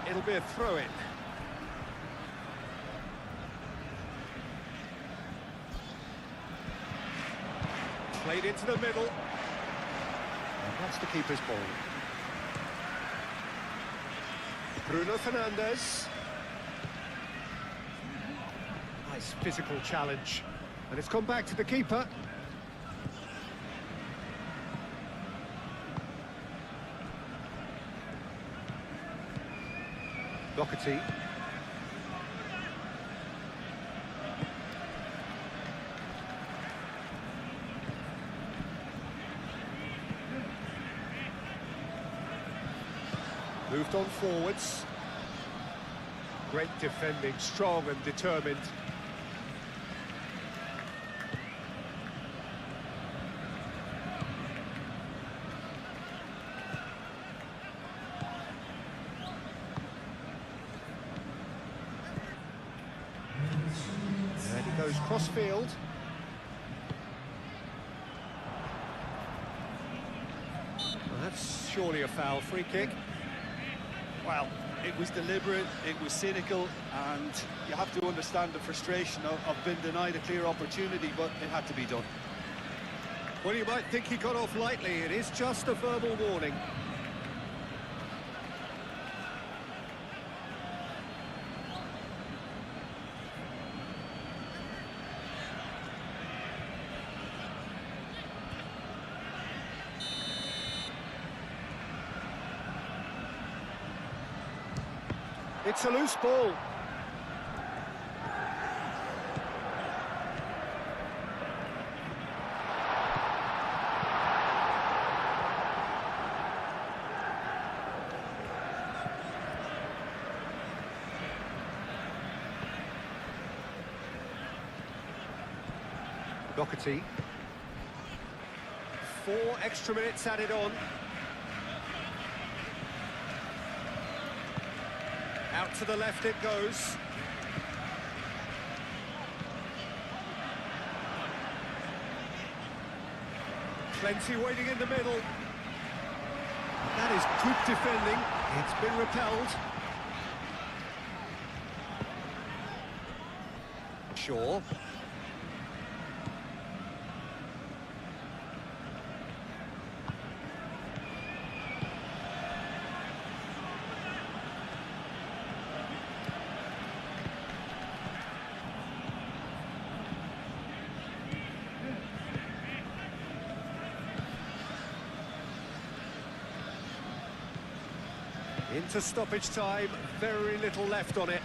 [SPEAKER 2] It'll be a throw-in. Played into the middle. And that's the keeper's ball. Bruno Fernandes. Nice physical challenge. And it's come back to the keeper. Doherty. Moved on forwards. Great defending, strong and determined. And he goes cross-field. Well, that's surely a foul. Free kick.
[SPEAKER 3] Well, it was deliberate, it was cynical, and you have to understand the frustration of being denied a clear opportunity, but it had to be done.
[SPEAKER 2] Well, you might think he got off lightly. It is just a verbal warning. It's a loose ball. Doherty. 4 extra minutes added on. Out to the left it goes. Plenty waiting in the middle. That is good defending. It's been repelled. Shaw. Into stoppage time, very little left on it.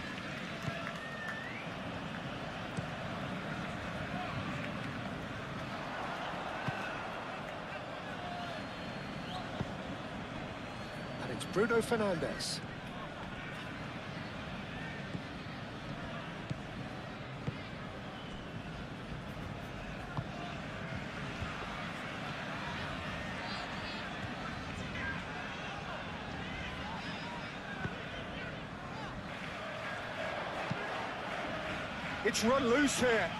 [SPEAKER 2] And it's Bruno Fernandes. It's run loose here.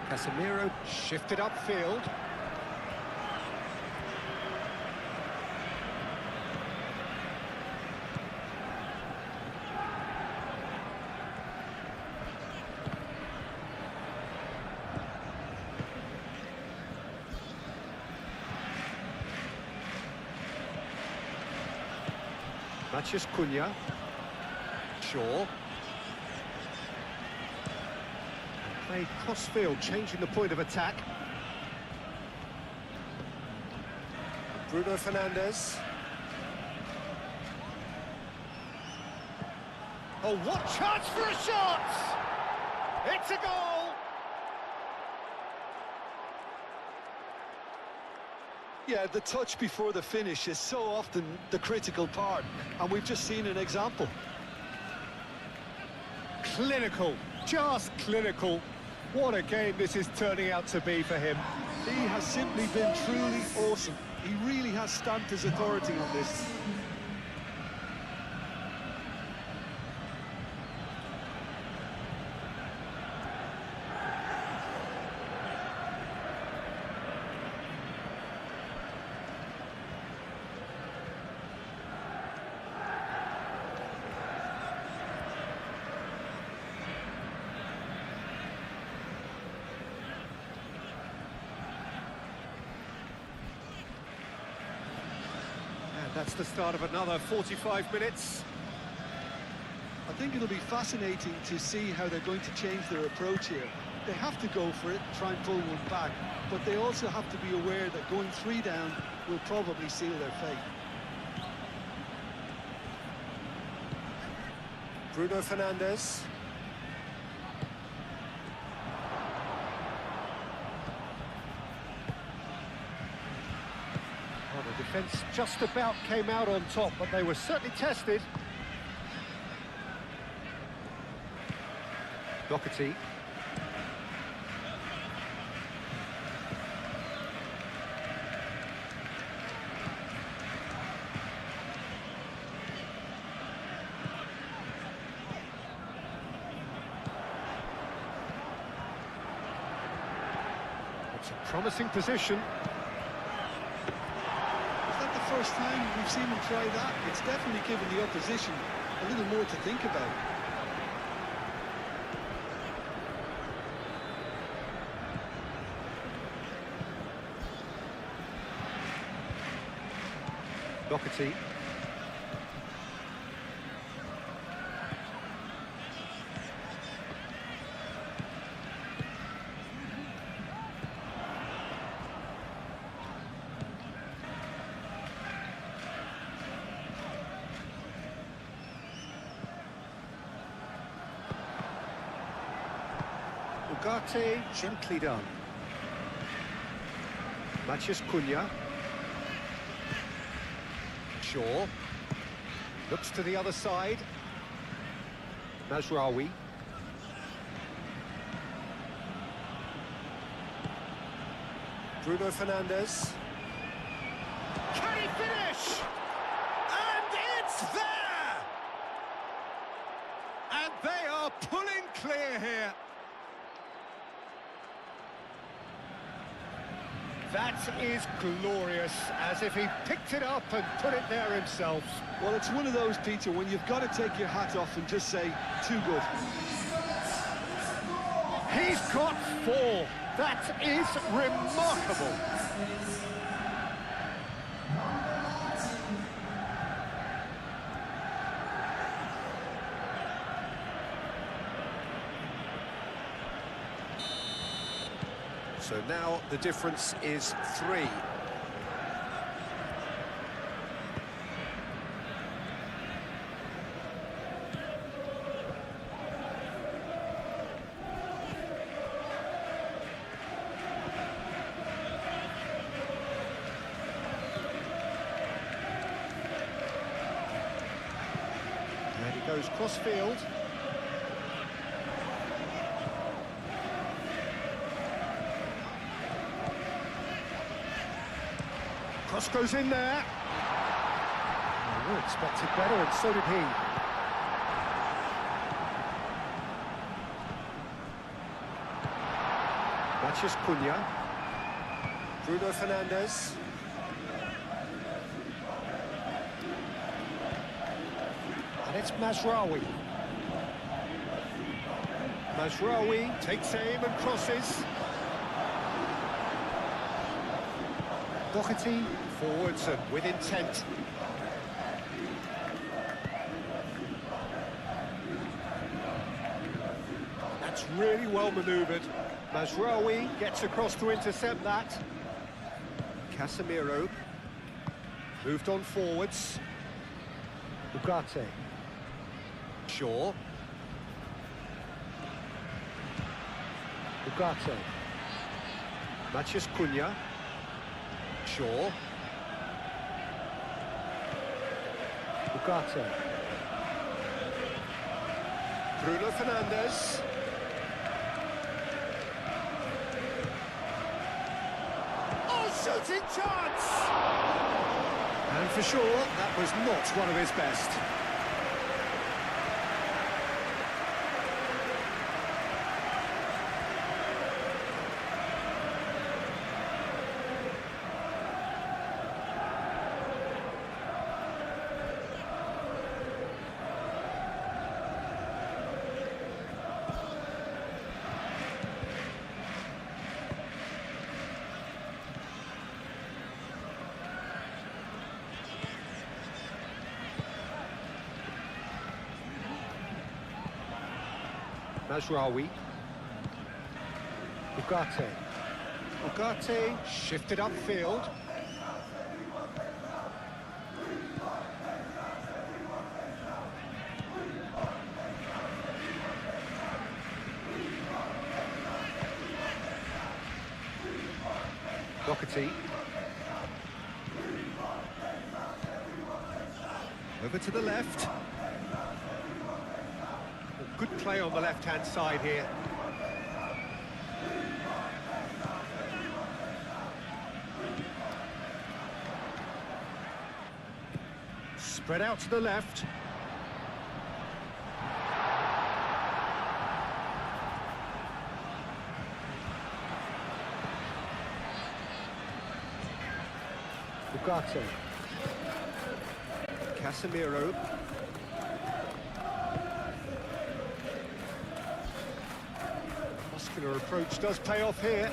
[SPEAKER 2] Casemiro shifted upfield. Mathias Cunha. Shaw. Played cross-field, changing the point of attack. Bruno Fernandes. Oh, what chance for a shot! It's a goal!
[SPEAKER 3] Yeah, the touch before the finish is so often the critical part, and we've just seen an example.
[SPEAKER 2] Clinical, just clinical. What a game this is turning out to be for him.
[SPEAKER 3] He has simply been truly awesome. He really has stamped his authority on this.
[SPEAKER 2] That's the start of another 45 minutes.
[SPEAKER 3] I think it'll be fascinating to see how they're going to change their approach here. They have to go for it, try and pull one back, but they also have to be aware that going 3 down will probably seal their fate.
[SPEAKER 2] Bruno Fernandes. Well, the defence just about came out on top, but they were certainly tested. Doherty. It's a promising position.
[SPEAKER 3] Is that the first time we've seen them try that? It's definitely given the opposition a little more to think about.
[SPEAKER 2] Doherty. Ugarte, gently done. Matheus Cunha. Shaw. Looks to the other side. Mazraoui. Bruno Fernandes. Can he finish? And it's there! And they are pulling clear here. That is glorious, as if he picked it up and put it there himself.
[SPEAKER 3] Well, it's one of those, Peter, when you've got to take your hat off and just say, too good.
[SPEAKER 2] He's got 4. That is remarkable. So now the difference is 3. And he goes cross-field. Cross goes in there. Oh, we expected better, and so did he. Matheus Cunha. Bruno Fernandes. And it's Mazraoui. Mazraoui takes aim and crosses. Doherty forwards and with intent. That's really well manoeuvred. Mazraoui gets across to intercept that. Casemiro moved on forwards. Ugarte. Shaw. Ugarte. Matheus Cunha. Shaw. Ugarte. Bruno Fernandes. Oh, shooting chance! And for sure, that was not one of his best. Mazraoui. Ugarte. Ugarte shifted upfield. Doherty. Over to the left. Good play on the left-hand side here. Spread out to the left. Ugarte. Casemiro. Muscular approach does pay off here.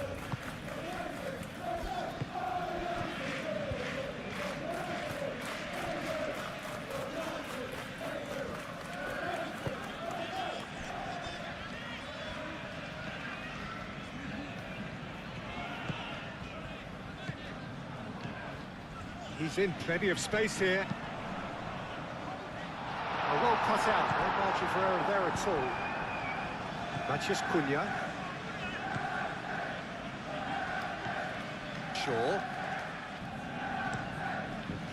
[SPEAKER 2] He's in plenty of space here. A well cut out, no margin for error there at all. Matheus Cunha. Shaw.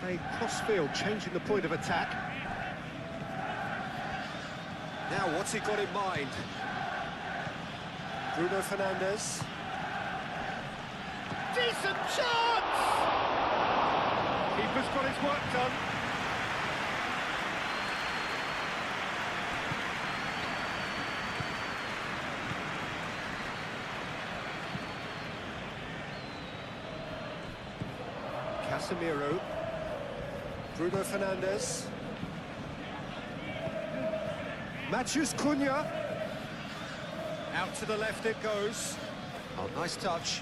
[SPEAKER 2] Playing cross-field, changing the point of attack. Now, what's he got in mind? Bruno Fernandes. Decent chance! Keeper's got his work done. Casemiro. Bruno Fernandes. Matheus Cunha. Out to the left it goes. Oh, nice touch.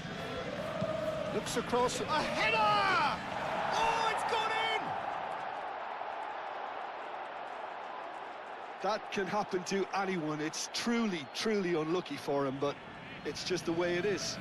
[SPEAKER 2] Looks across. A header! Oh, it's gone in!
[SPEAKER 3] That can happen to anyone. It's truly, truly unlucky for him, but it's just the way it is.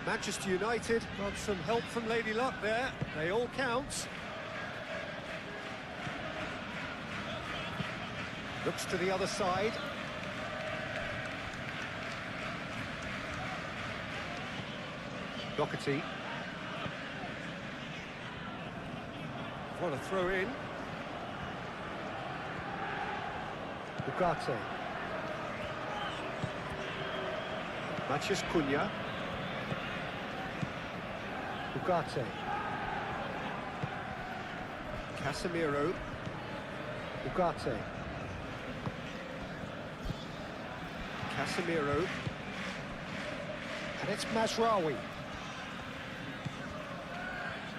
[SPEAKER 2] Manchester United got some help from Lady Luck there. They all count. Looks to the other side. Doherty. What a throw in. Ugarte. Matheus Cunha. Ugarte. Casemiro. Ugarte. Casemiro. And it's Mazraoui.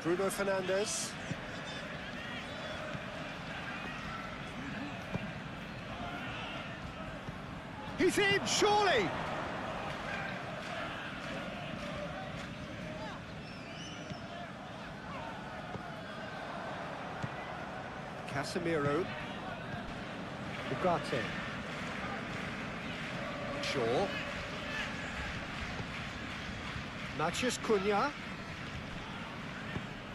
[SPEAKER 2] Bruno Fernandes. He's in, surely! Casemiro. Ugarte. Shaw. Matheus Cunha.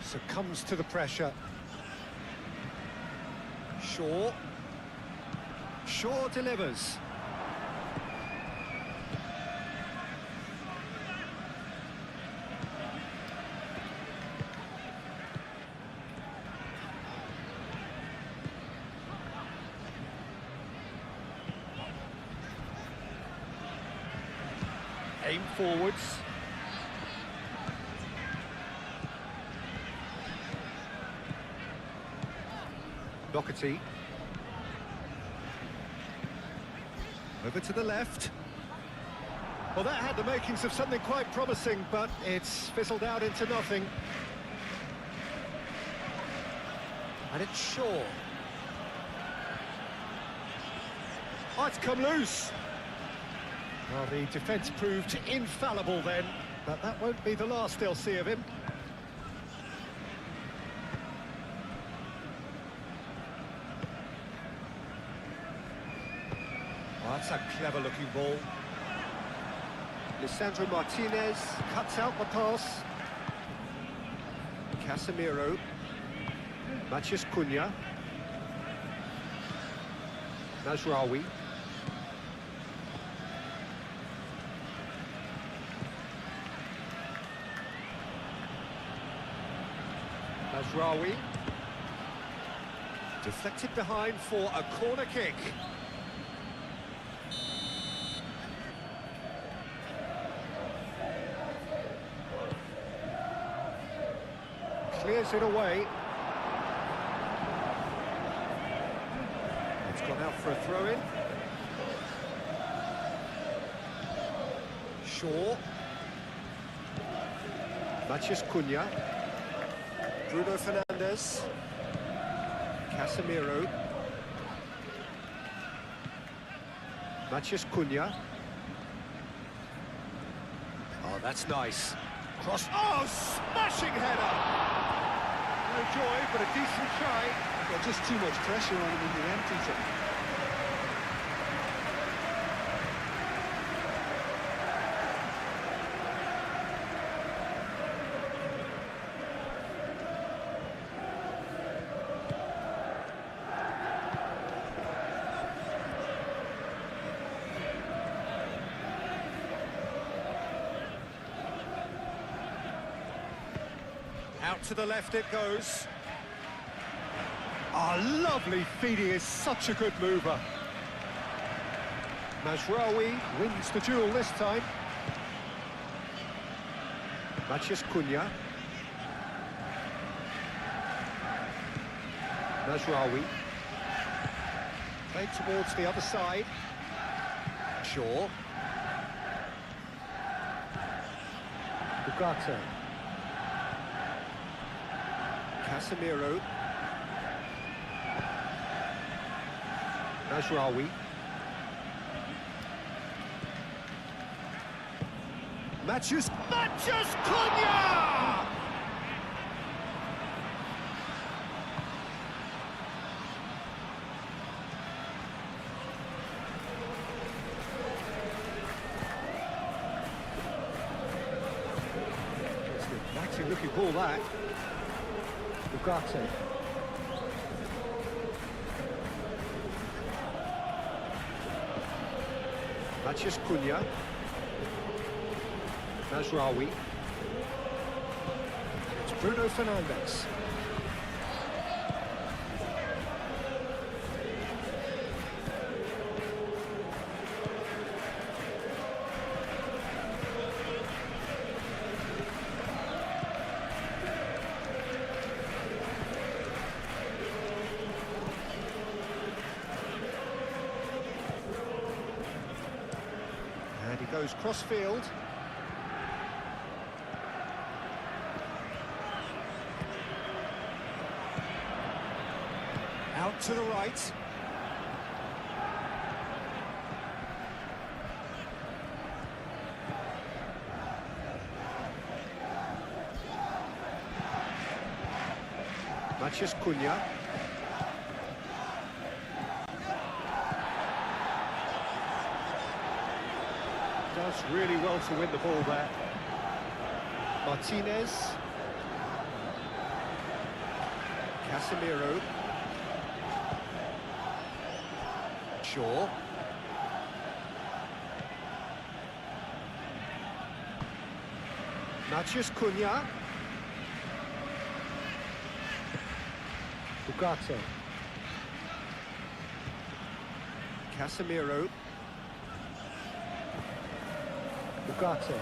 [SPEAKER 2] Succumbs to the pressure. Shaw. Shaw delivers. Aim forwards. Doherty. Over to the left. Well, that had the makings of something quite promising, but it's fizzled out into nothing. And it's Shaw. Oh, it's come loose. Well, the defence proved infallible then, but that won't be the last they'll see of him. Oh, that's a clever-looking ball. Lisandro Martinez cuts out the pass. Casemiro. Matheus Cunha. Mazraoui. Mazraoui. Deflected behind for a corner kick. Clears it away. It's gone out for a throw-in. Shaw. Matheus Cunha. Bruno Fernandes. Casemiro. Matheus Cunha. Oh, that's nice. Cross. Oh, smashing header! No joy, but a decent try.
[SPEAKER 3] Well, just too much pressure on him when he empties it.
[SPEAKER 2] Out to the left it goes. Oh, lovely feed, he is such a good mover. Mazraoui wins the duel this time. Matheus Cunha. Mazraoui. Played towards the other side. Shaw. Ugarte. Casemiro. Mazraoui. Matheus Cunha! It's an exacting looking ball, that. Ugarte. Matheus Cunha. Mazraoui. It's Bruno Fernandes. And he goes cross-field. Out to the right. Matheus Cunha. Does really well to win the ball there. Martinez. Casemiro. Shaw. Matheus Cunha. Ugarte. Casemiro. Ugarte.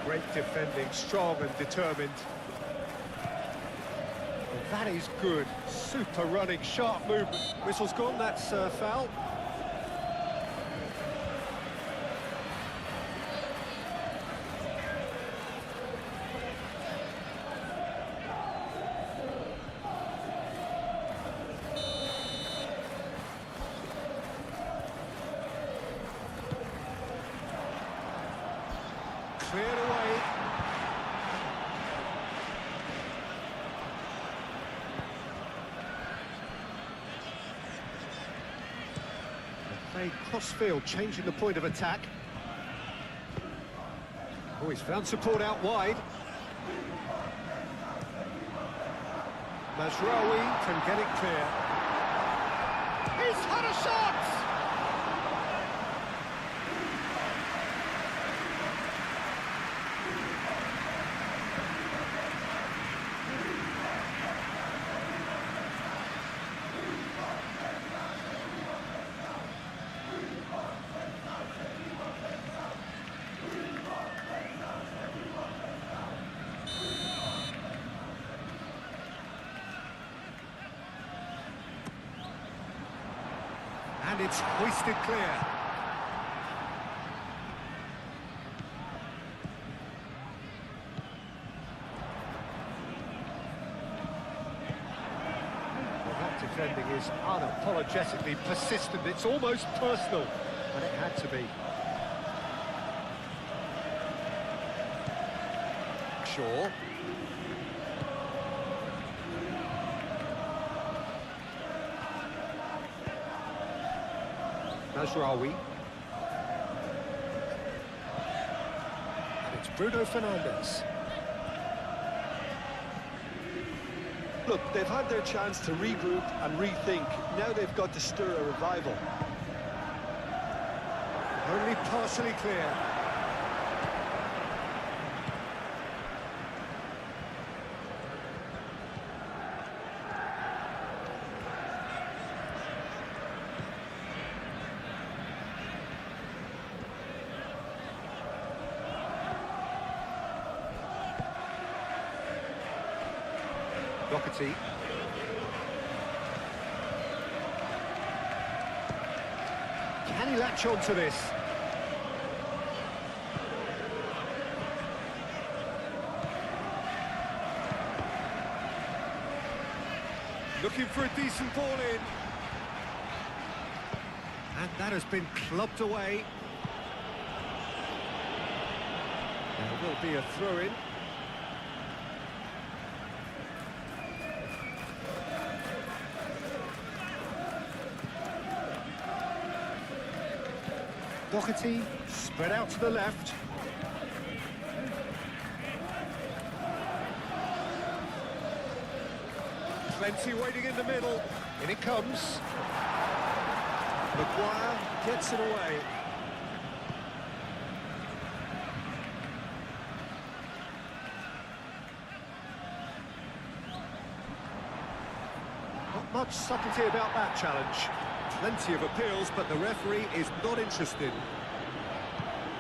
[SPEAKER 2] Great defending, strong and determined. That is good. Super running, sharp movement. Whistle's gone, that's foul. Cleared away. Played cross-field, changing the point of attack. Oh, he's found support out wide. Mazraoui can get it clear. He's had a shot! And it's hoisted clear. Well, that defending is unapologetically persistent. It's almost personal, and it had to be. Shaw. Mazraoui. And it's Bruno Fernandes.
[SPEAKER 3] Look, they've had their chance to regroup and rethink. Now they've got to stir a revival.
[SPEAKER 2] Only partially clear. Doherty. Can he latch on to this? Looking for a decent ball in. And that has been clubbed away. There will be a throw-in. Doherty, spread out to the left. Plenty waiting in the middle. In it comes. Maguire gets it away. Not much subtlety about that challenge. Plenty of appeals, but the referee is not interested.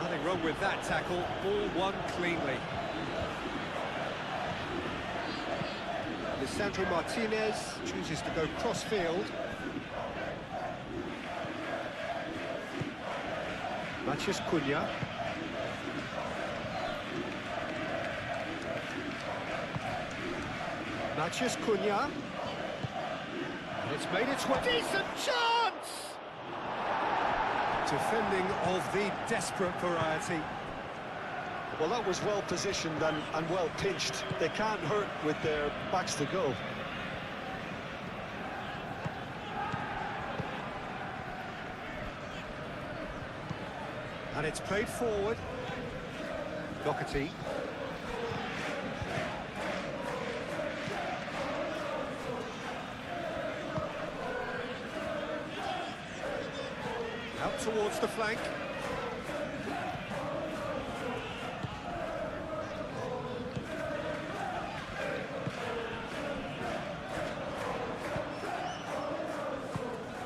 [SPEAKER 2] Nothing wrong with that tackle, all won cleanly. Lisandro Martinez chooses to go cross-field. Matheus Cunha. Matheus Cunha. And it's made its way. Decent chance! Defending of the desperate variety.
[SPEAKER 3] Well, that was well positioned and well pitched. They can't hurt with their backs to go.
[SPEAKER 2] And it's played forward. Doherty. Out towards the flank.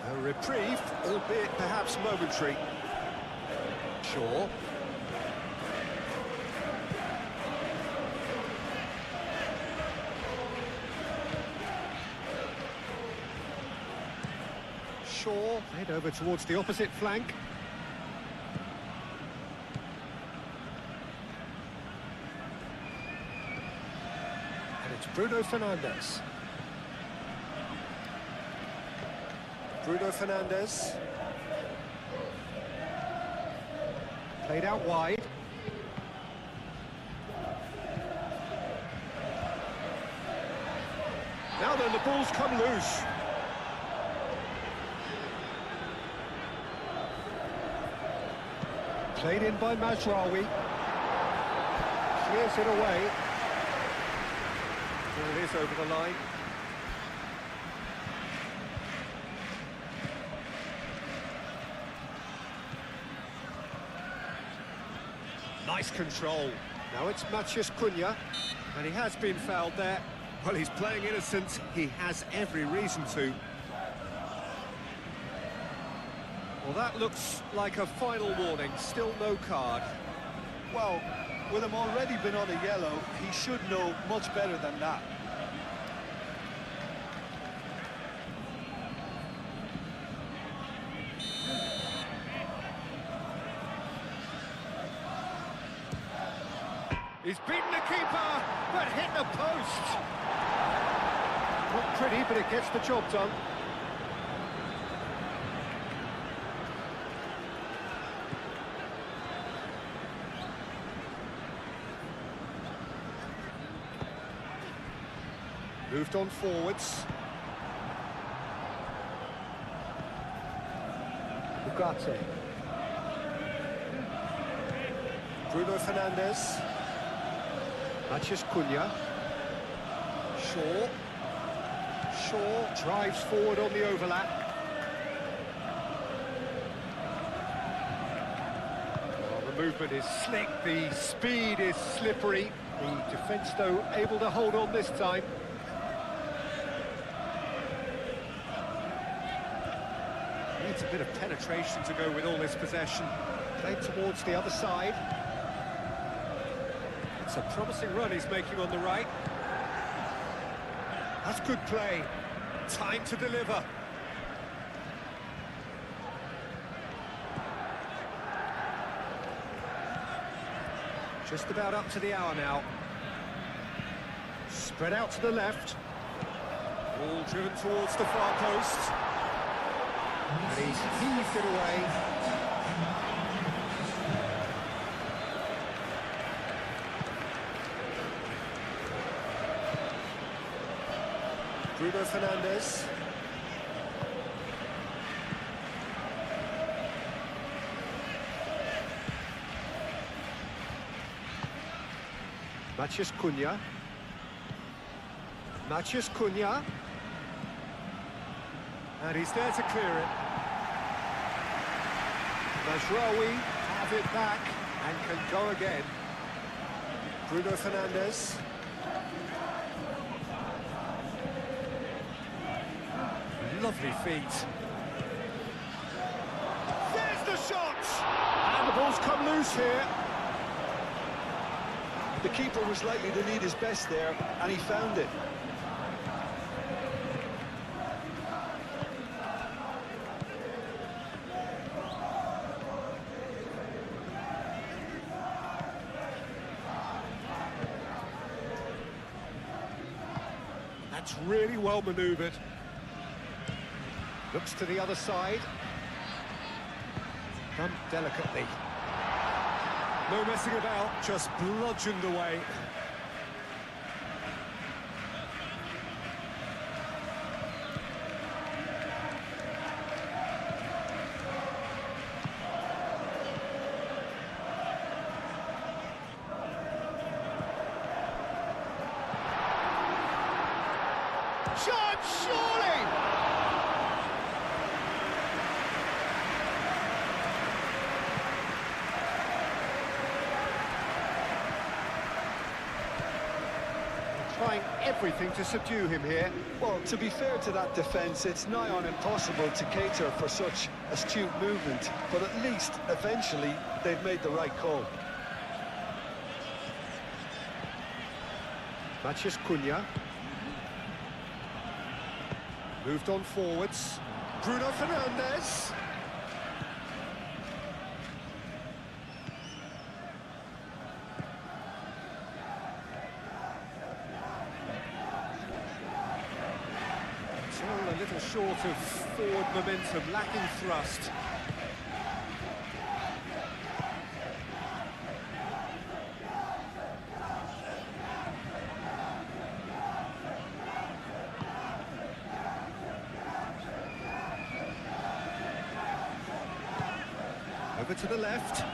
[SPEAKER 2] A reprieve, albeit perhaps momentary. Shaw. Shaw, head over towards the opposite flank. And it's Bruno Fernandes. Bruno Fernandes. Played out wide. Now then, the ball's come loose. Played in by Mazraoui. Clears it away. There it is over the line. Nice control. Now it's Matheus Cunha, and he has been fouled there. Well, he's playing innocent. He has every reason to. Well, that looks like a final warning. Still no card.
[SPEAKER 3] Well, with him already been on a yellow, he should know much better than that.
[SPEAKER 2] He's beaten the keeper, but hit the post. Not pretty, but it gets the job done. Moved on forwards. Ugarte. Bruno Fernandes. Matheus Cunha. Shaw drives forward on the overlap. Well, the movement is slick, the speed is slippery. The defence, though, able to hold on this time. Needs a bit of penetration to go with all this possession. Played towards the other side. It's a promising run he's making on the right. That's good play. Time to deliver. Just about up to the hour now. Spread out to the left. Ball driven towards the far post. And he's heaved it away. Bruno Fernandes. Matheus Cunha. Matheus Cunha. And he's there to clear it. Mazraoui have it back and can go again. Bruno Fernandes. Lovely feet. There's the shot! And the ball's come loose here.
[SPEAKER 3] The keeper was likely to need his best there, and he found it.
[SPEAKER 2] That's really well manoeuvred. Looks to the other side. Done delicately. No messing about, just bludgeoned away. Shot, surely! Trying everything to subdue him here.
[SPEAKER 3] Well, to be fair to that defence, it's nigh on impossible to cater for such astute movement, but at least, eventually, they've made the right call.
[SPEAKER 2] Matheus Cunha. Moved on forwards. Bruno Fernandes. Still a little short of forward momentum, lacking thrust. Over to the left.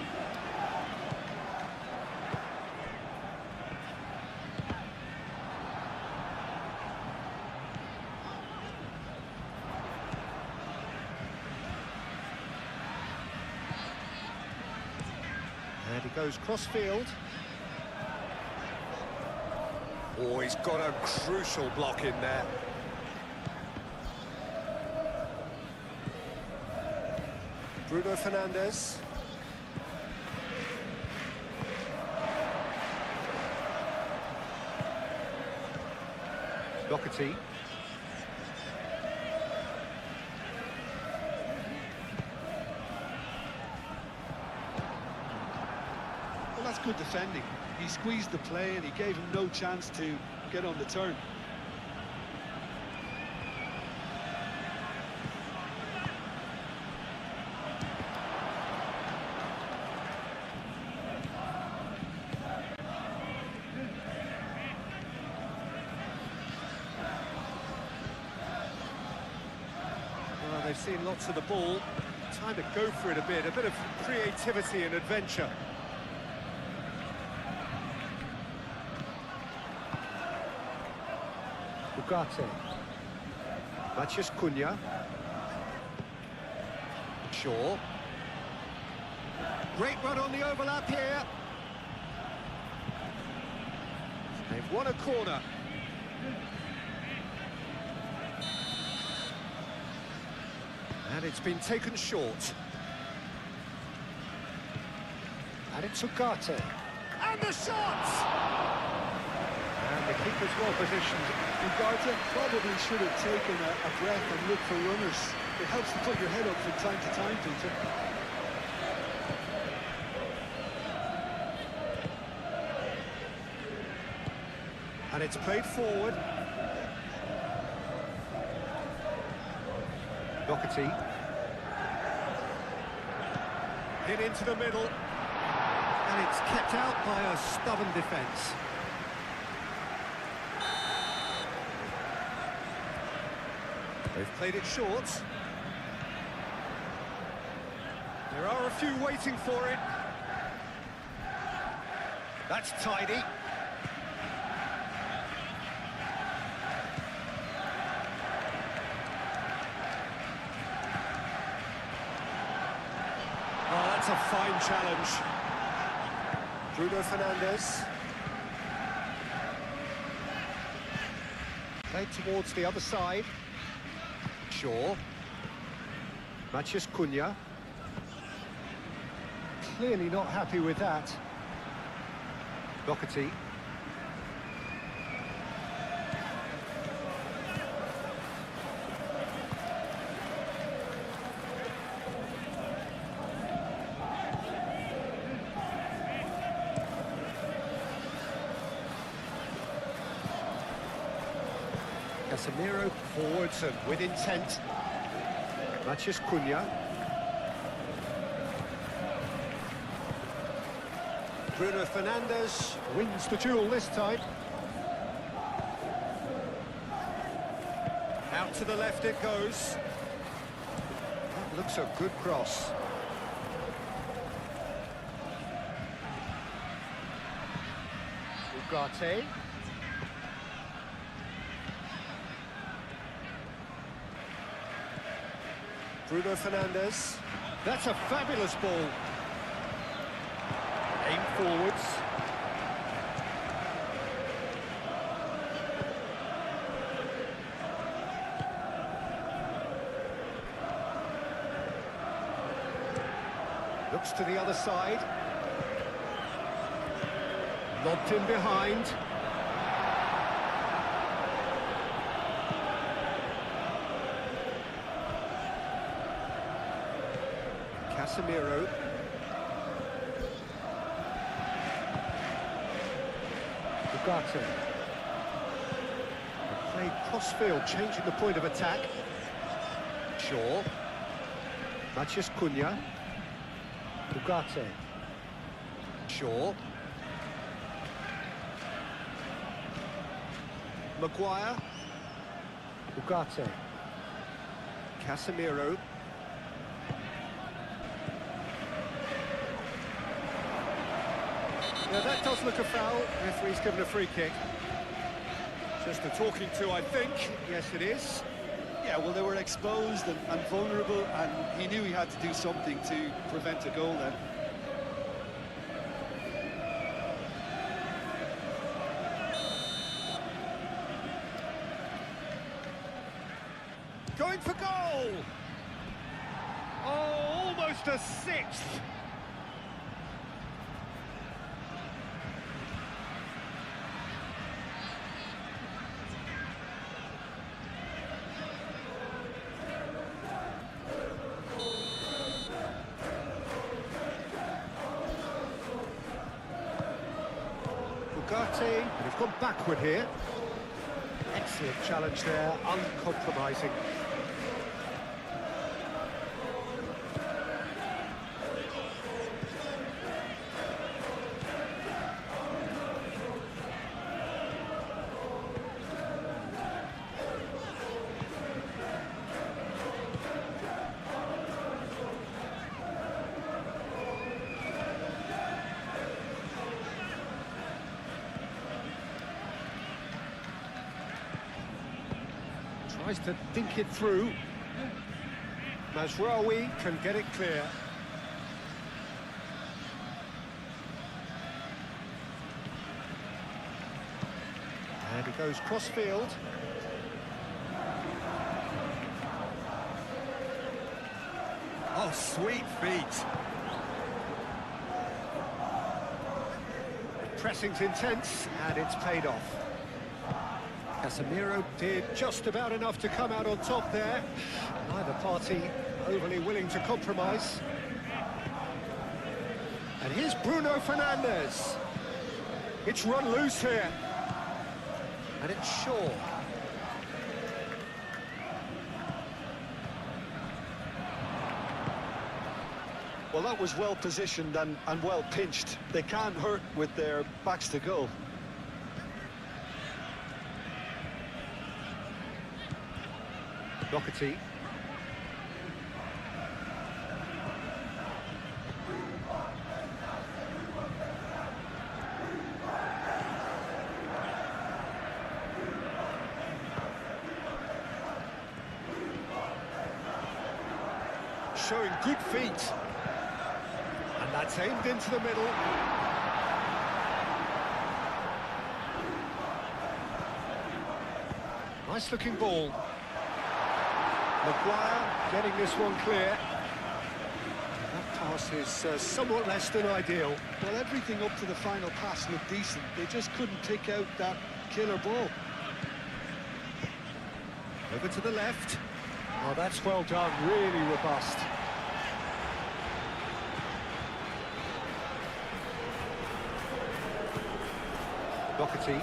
[SPEAKER 2] And he goes cross-field. Oh, he's got a crucial block in there. Bruno Fernandes. Doherty.
[SPEAKER 3] Well, that's good defending. He squeezed the play and he gave him no chance to get on the turn.
[SPEAKER 2] Well, they've seen lots of the ball. Time to go for it a bit of creativity and adventure. Ugarte. Matheus Cunha. Shaw. Great run on the overlap here. They've won a corner. And it's been taken short. And it's Ugarte. And the shot! And the keeper's well positioned.
[SPEAKER 3] Ugarte probably should have taken a breath and looked for runners. It helps to put your head up from time to time, Peter.
[SPEAKER 2] And it's played forward. Doherty. Hit into the middle. And it's kept out by a stubborn defence. They've played it short. There are a few waiting for it. That's tidy. Oh, that's a fine challenge. Bruno Fernandes. Played towards the other side. Shaw. Matheus Cunha. Clearly not happy with that. Doherty. Casemiro forwards and with intent. Matheus Cunha. Bruno Fernandes wins the duel this time. Out to the left it goes. That looks a good cross. Ugarte. Bruno Fernandes. That's a fabulous ball. Aim forwards. Looks to the other side. Lobbed in behind. Casemiro. Ugarte. Played crossfield, changing the point of attack. Shaw. Matheus Cunha. Ugarte. Shaw. Maguire. Ugarte. Casemiro. Now that does look a foul. Referee's given a free kick. Just a talking to, I think. Yes, it is.
[SPEAKER 3] Yeah, well, they were exposed and vulnerable, and he knew he had to do something to prevent a goal then.
[SPEAKER 2] Going for goal! Oh, almost a sixth! Ugarte, and he's gone backward here. Excellent challenge there, uncompromising. Tries to dink it through. Mazraoui can get it clear. And he goes crossfield. Oh, sweet feet. The pressing's intense, and it's paid off. Casemiro did just about enough to come out on top there. Neither party overly willing to compromise. And here's Bruno Fernandes. It's run loose here. And it's Shaw.
[SPEAKER 3] Well, that was well positioned and well pinched. They can't hurt with their backs to goal.
[SPEAKER 2] Doherty. Showing good feet. And that's aimed into the middle. Nice looking ball. Maguire getting this one clear. That pass is somewhat less than ideal.
[SPEAKER 3] Well, everything up to the final pass looked decent. They just couldn't pick out that killer ball.
[SPEAKER 2] Over to the left. Oh, that's well done, really robust. Doherty.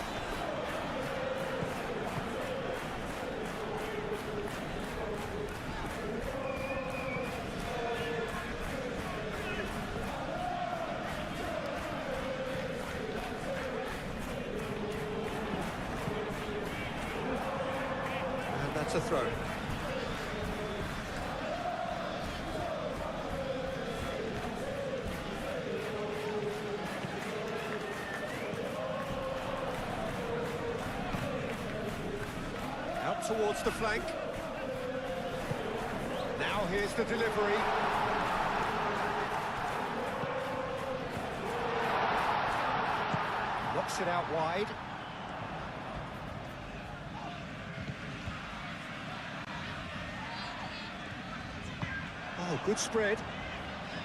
[SPEAKER 2] That's a throw. Out towards the flank. Now here's the delivery. Knocks it out wide. Oh, good spread.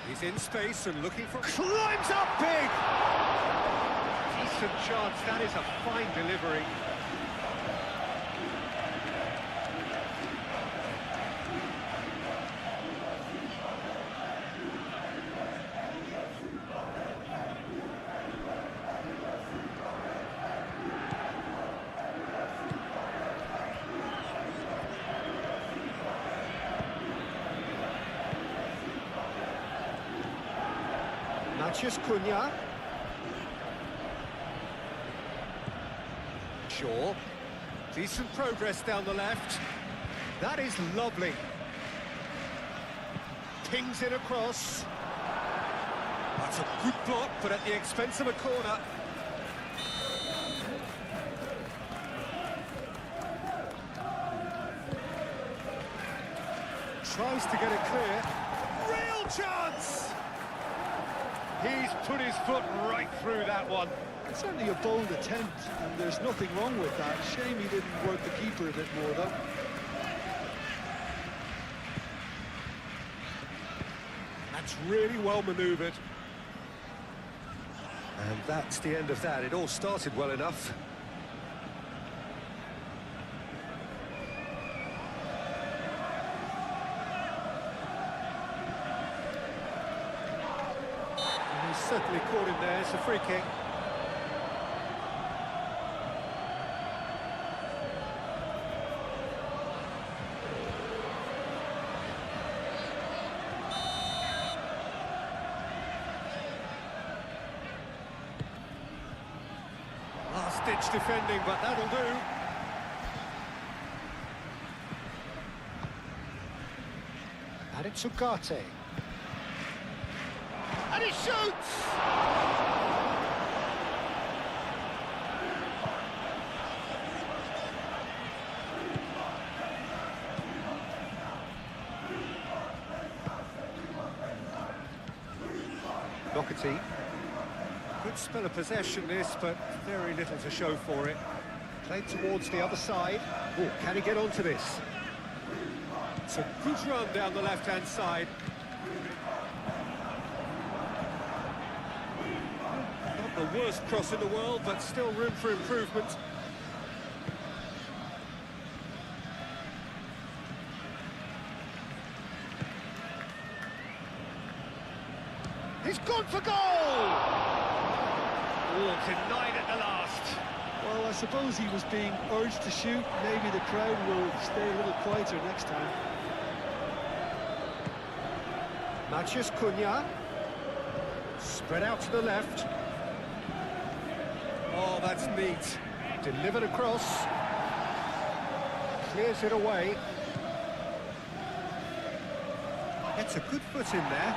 [SPEAKER 2] He's in space and looking for... Climbs up big! Decent chance, that is a fine delivery. Mathias Cunha. Shaw. Decent progress down the left. That is lovely. Pings it across. That's a good block, but at the expense of a corner. Tries to get it clear. Real chance! He's put his foot right through that one.
[SPEAKER 3] It's certainly a bold attempt, and there's nothing wrong with that. Shame he didn't work the keeper a bit more, though.
[SPEAKER 2] That's really well manoeuvred. And that's the end of that. It all started well enough. And he's certainly caught him there. It's a free kick. Last-ditch defending, but that'll do. And it's Ugarte. And he shoots! Doherty. Good spell of possession this, but very little to show for it. Played towards the other side. Oh, can he get onto this? It's a good run down the left-hand side. Not the worst cross in the world, but still room for improvement. He's gone for goal! Oh, denied at the last.
[SPEAKER 3] Well, I suppose he was being urged to shoot. Maybe the crowd will stay a little quieter next time.
[SPEAKER 2] Mathias Cunha. Spread out to the left. Oh, that's neat. Delivered across. Clears it away. Gets a good foot in there.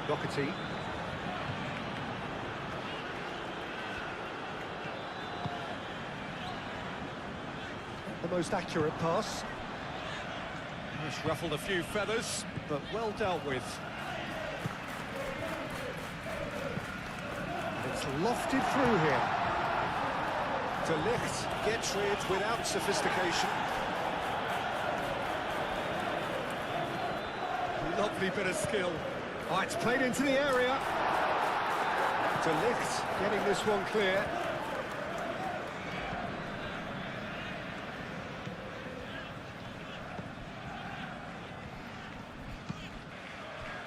[SPEAKER 2] Doherty. The most accurate pass. It's ruffled a few feathers, but well dealt with. It's lofted through here. De Ligt gets rid without sophistication. Lovely bit of skill. Oh, it's played into the area. De Ligt getting this one clear.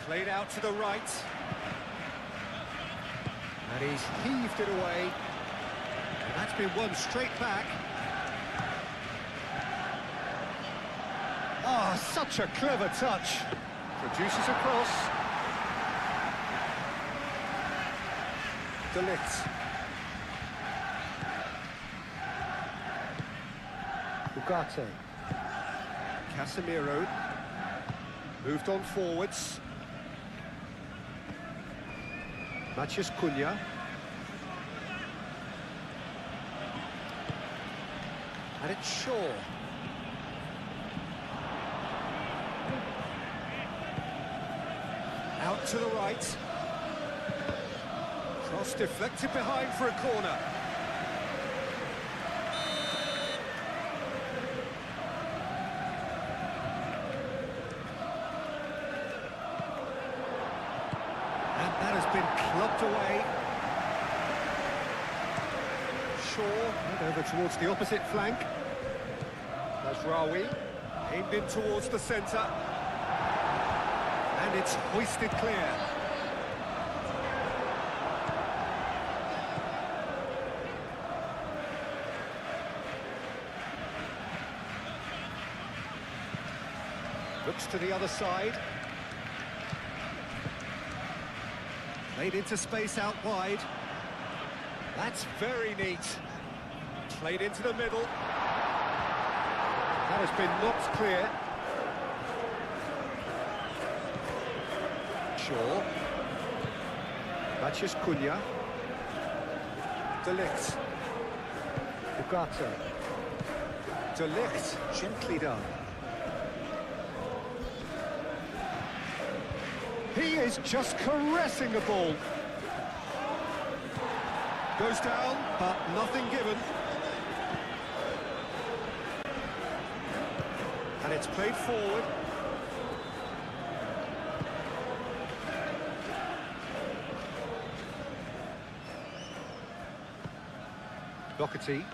[SPEAKER 2] Played out to the right. And he's heaved it away. And that's been won straight back. Ah, such a clever touch. Produces a cross. De Ligt. Ugarte. Casemiro. Moved on forwards. Mathias Cunha. And it's Shaw. Out to the right. Cross deflected behind for a corner. And that has been clubbed away. Shaw over towards the opposite flank. That's Rawi. Aimed in towards the centre. And it's hoisted clear. Looks to the other side. Played into space out wide. That's very neat. Played into the middle. That has been knocked clear. Shaw. Matches Cunha. De Ligt. Ugarte. De Ligt, gently done. He is just caressing the ball. Goes down, but nothing given. And it's played forward. Doherty.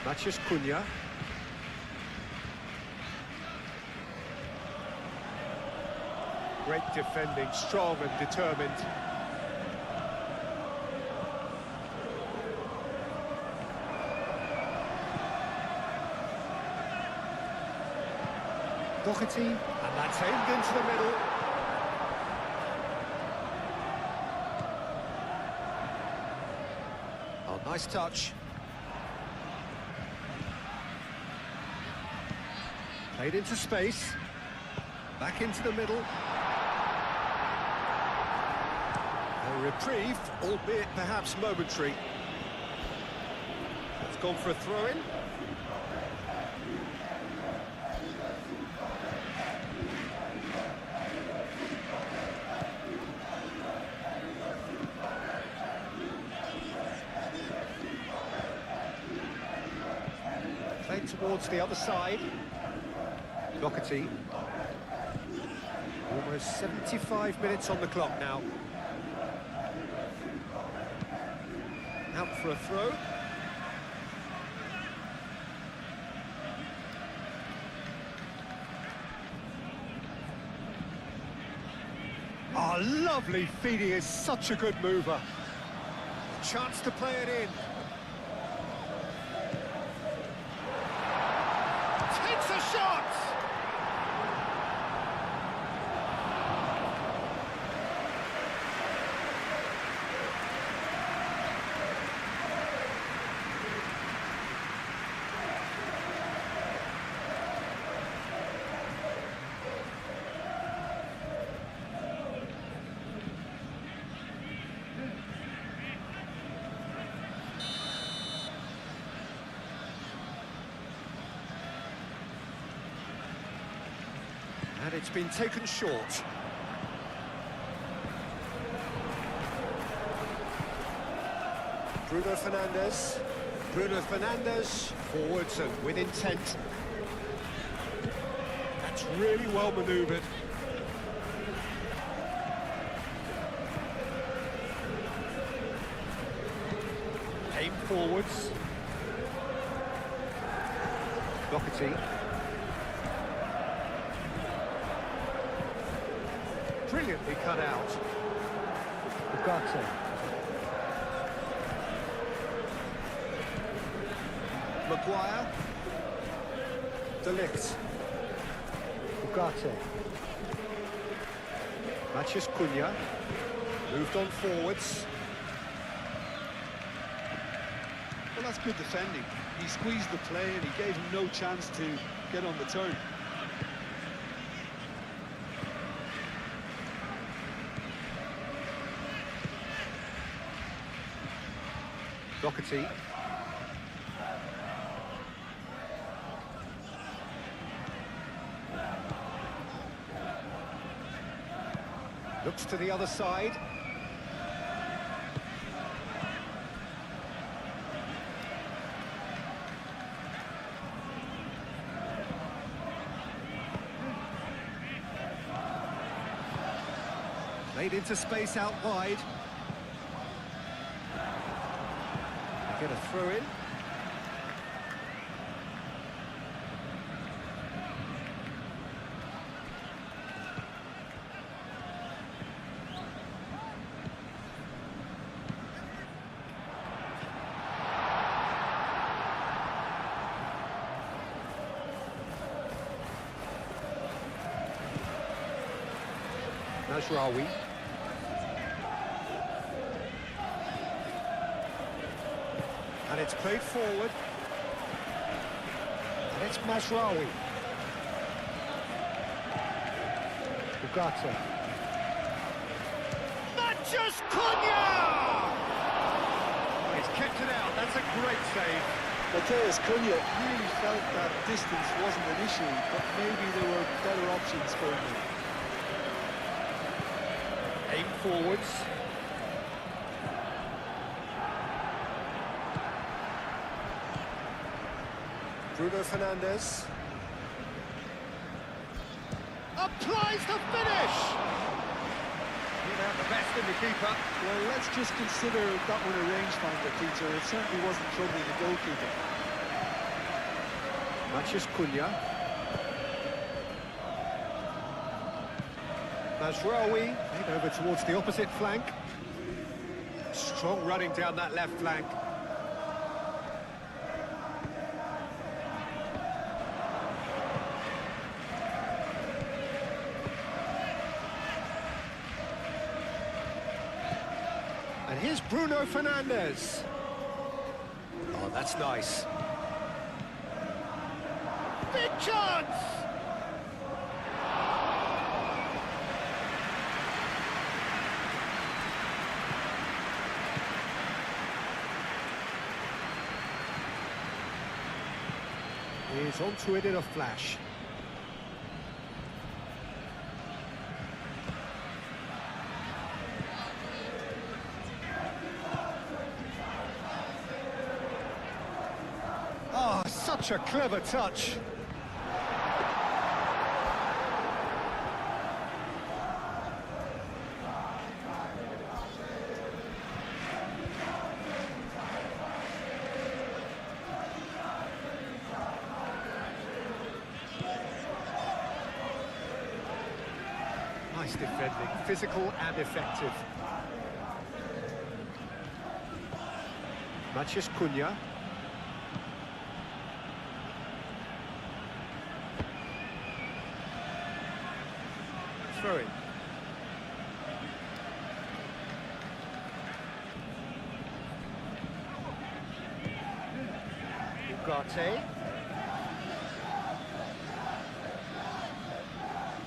[SPEAKER 2] Matches Cunha. Great defending, strong and determined. Doherty, and that's aimed into the middle. Oh, nice touch. Played into space. Back into the middle. A reprieve, albeit perhaps momentary. It's gone for a throw-in. Played towards the other side. Doherty. Almost 75 minutes on the clock now. Out for a throw. Oh, lovely feed. He is such a good mover. Chance to play it in. Takes a shot! And it's been taken short. Bruno Fernandes. Bruno Fernandes, forwards and with intent. That's really well manoeuvred. Aim forwards. Doherty. Brilliantly cut out. Ugarte. Maguire. De Ligt. Ugarte. Matches Cunha. Moved on forwards.
[SPEAKER 3] Well, that's good defending. He squeezed the play and he gave him no chance to get on the turn.
[SPEAKER 2] Doherty. Looks to the other side. Played into space out wide. Get a throw in. Mazraoui. And it's played forward. And it's Mazraoui. Ugarte. Matches Cunha! He's kept it out. That's a great save.
[SPEAKER 3] Matheus Cunha really felt that distance wasn't an issue, but maybe there were better options for him.
[SPEAKER 2] Aim forwards. Bruno Fernandes. Applies the finish! Get out the best in the keeper.
[SPEAKER 3] Well, let's just consider that one a rangefinder, Peter. It certainly wasn't troubling the goalkeeper.
[SPEAKER 2] Matches Cunha. Mazraoui, made over towards the opposite flank. Strong running down that left flank. And here's Bruno Fernandes. Oh, that's nice. Big chance! He's onto it in a flash. Oh, such a clever touch. Nice defending, physical and effective. Matches Cunha. Throw in. Ugarte.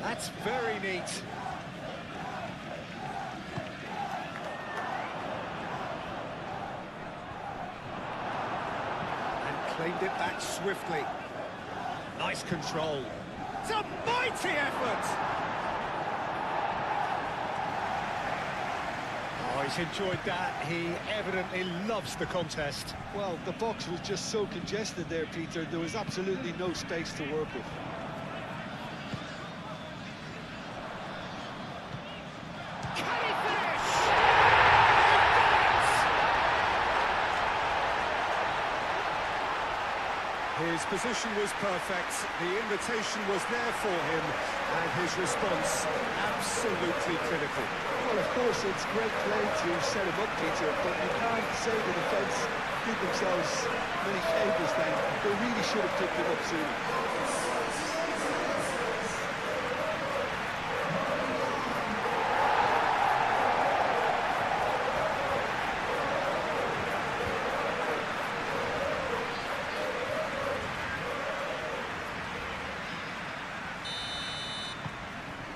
[SPEAKER 2] That's very neat. And claimed it back swiftly. Nice control. It's a mighty effort! Oh, he's enjoyed that. He evidently loves the contest.
[SPEAKER 3] Well, the box was just so congested there, Peter. There was absolutely no space to work with.
[SPEAKER 2] Can he finish? His position was perfect, the invitation was there for him, and his response absolutely critical.
[SPEAKER 3] Well, of course, it's great play to set him up, Peter, but you can't say the defence did themselves many favours then. They really should have picked him up sooner.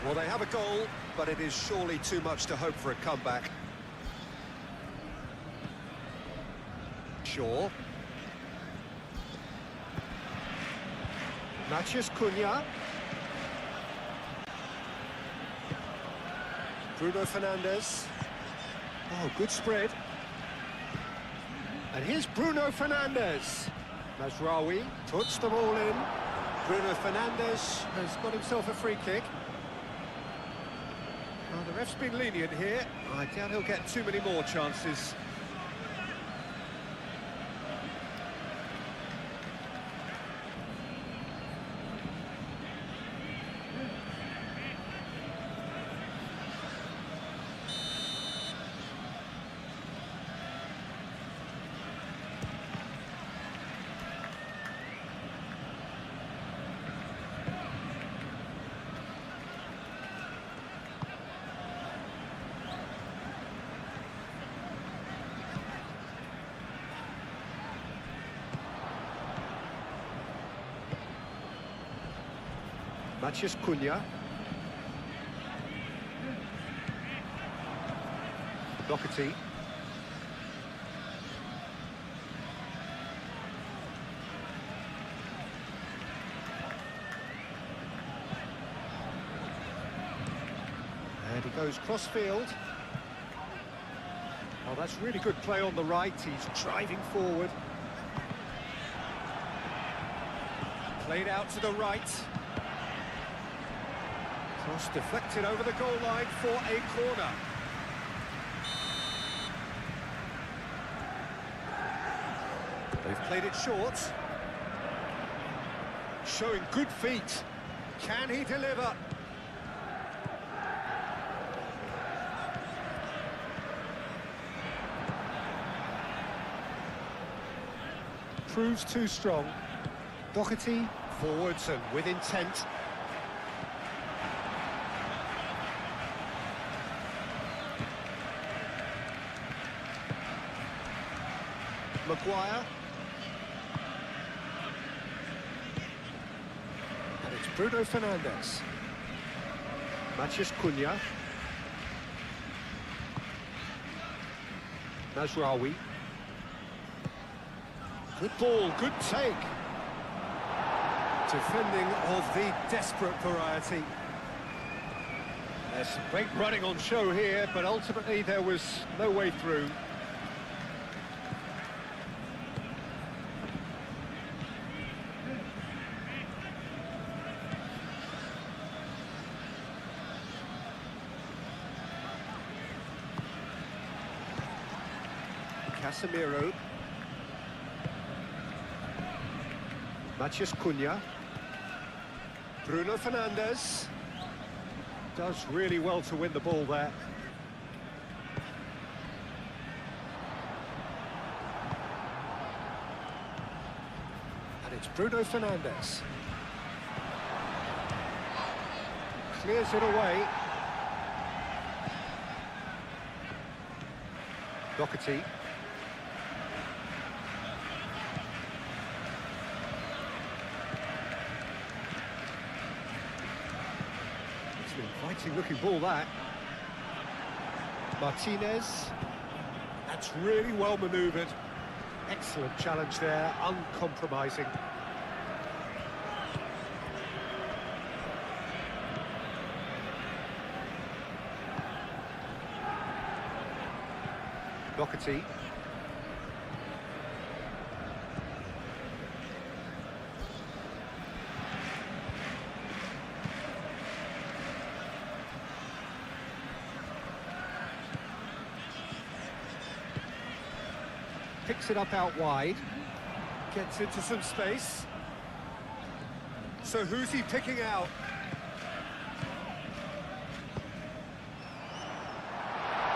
[SPEAKER 2] Well, they have a goal, but it is surely too much to hope for a comeback. Shaw. Matches Cunha. Bruno Fernandes. Oh, good spread. And here's Bruno Fernandes. Mazraoui puts them all in. Bruno Fernandes has got himself a free kick. Well, the ref's been lenient here. I doubt he'll get too many more chances. Matheus Cunha. Doherty. And he goes cross-field. Oh, that's really good play on the right. He's driving forward. Played out to the right. Cross deflected over the goal line for a corner. They've played it short. Showing good feet. Can he deliver? Proves too strong. Doherty forwards and with intent. Maguire. And it's Bruno Fernandes. Matheus Cunha. Mazraoui. Good ball, good take. Defending of the desperate variety. There's some great running on show here, but ultimately there was no way through. Casemiro. Matheus Cunha. Bruno Fernandes. Does really well to win the ball there. And it's Bruno Fernandes. Clears it away. Doherty. Inviting looking ball that. Martinez. That's really well manoeuvred. Excellent challenge there, uncompromising. Doherty. Picks it up out wide, gets into some space. So who's he picking out?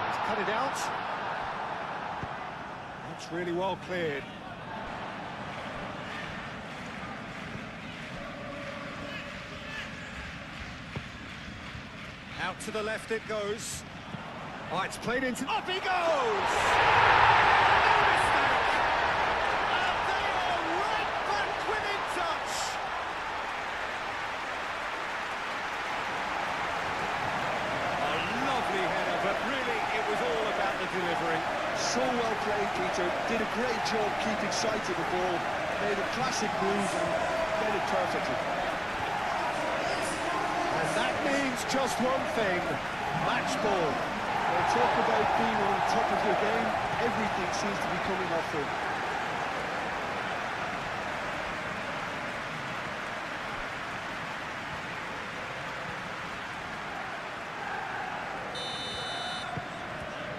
[SPEAKER 2] He's cut it out. That's really well cleared. Out to the left it goes. Oh, it's played into... Up he goes! Delivering.
[SPEAKER 3] So well played, Peter. Did a great job keeping sight of the ball. Made a classic move and made it perfectly.
[SPEAKER 2] And that means just one thing. Match ball.
[SPEAKER 3] Well, talk about being on top of your game. Everything seems to be coming off him.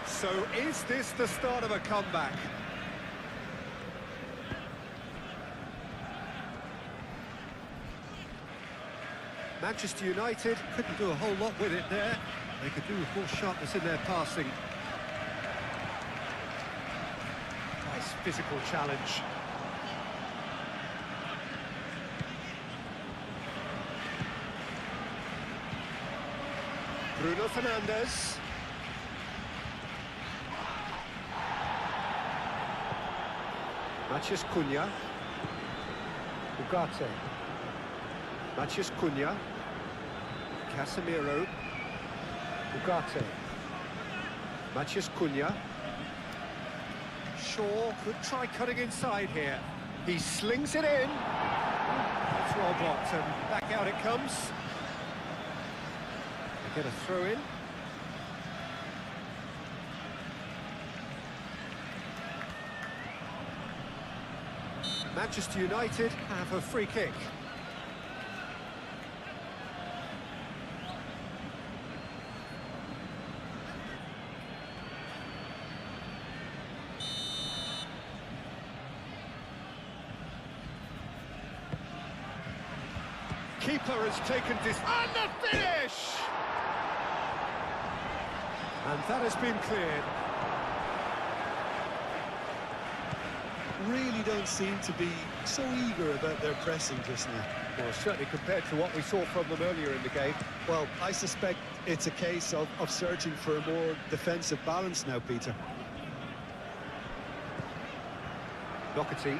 [SPEAKER 2] So is this the start of a comeback? Manchester United couldn't do a whole lot with it there. They could do with more sharpness in their passing. Nice physical challenge. Bruno Fernandes. Matheus Cunha. Ugarte. Matheus Cunha. Casemiro. Ugarte. Matheus Cunha. Shaw could try cutting inside here. He slings it in. It's well blocked, and back out it comes. They get a throw in. Manchester United have a free kick. Keeper has taken this, and the finish! And that has been cleared.
[SPEAKER 3] Really don't seem to be so eager about their pressing just now.
[SPEAKER 2] Well, certainly compared to what we saw from them earlier in the game.
[SPEAKER 3] Well, I suspect it's a case of searching for a more defensive balance now, Peter.
[SPEAKER 2] Doherty.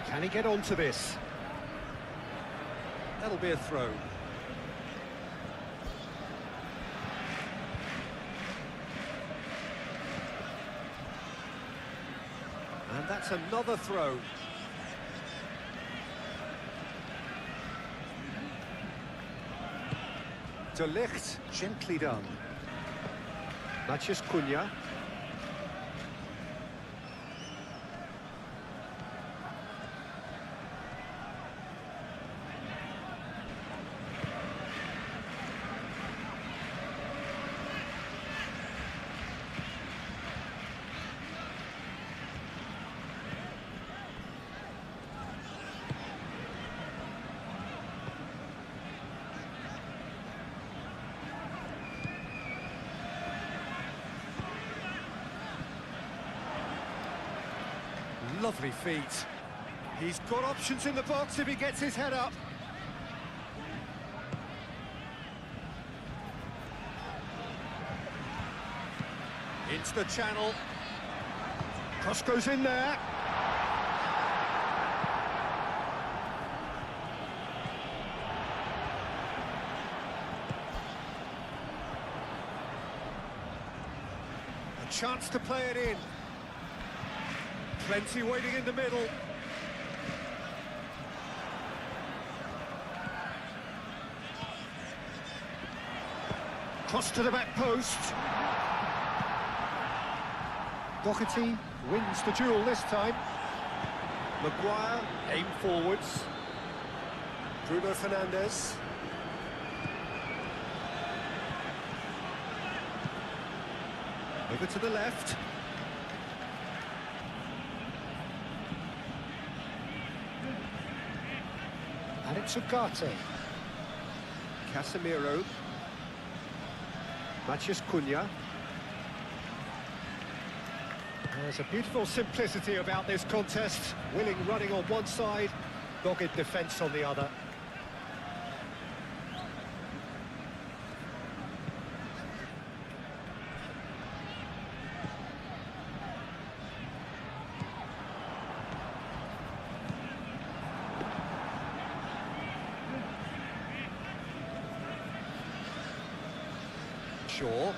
[SPEAKER 2] Can he get onto this? That'll be a throw. And that's another throw. De Ligt, gently done. Matheus Cunha. Lovely feet. He's got options in the box if he gets his head up. Into the channel. Cross goes in there. A chance to play it in. Plenty waiting in the middle. Cross to the back post. Doherty wins the duel this time. Maguire, aim forwards. Bruno Fernandes. Over to the left. And it's Ugarte. Casemiro. Matheus Cunha. There's a beautiful simplicity about this contest. Willing running on one side, dogged defence on the other. Shaw.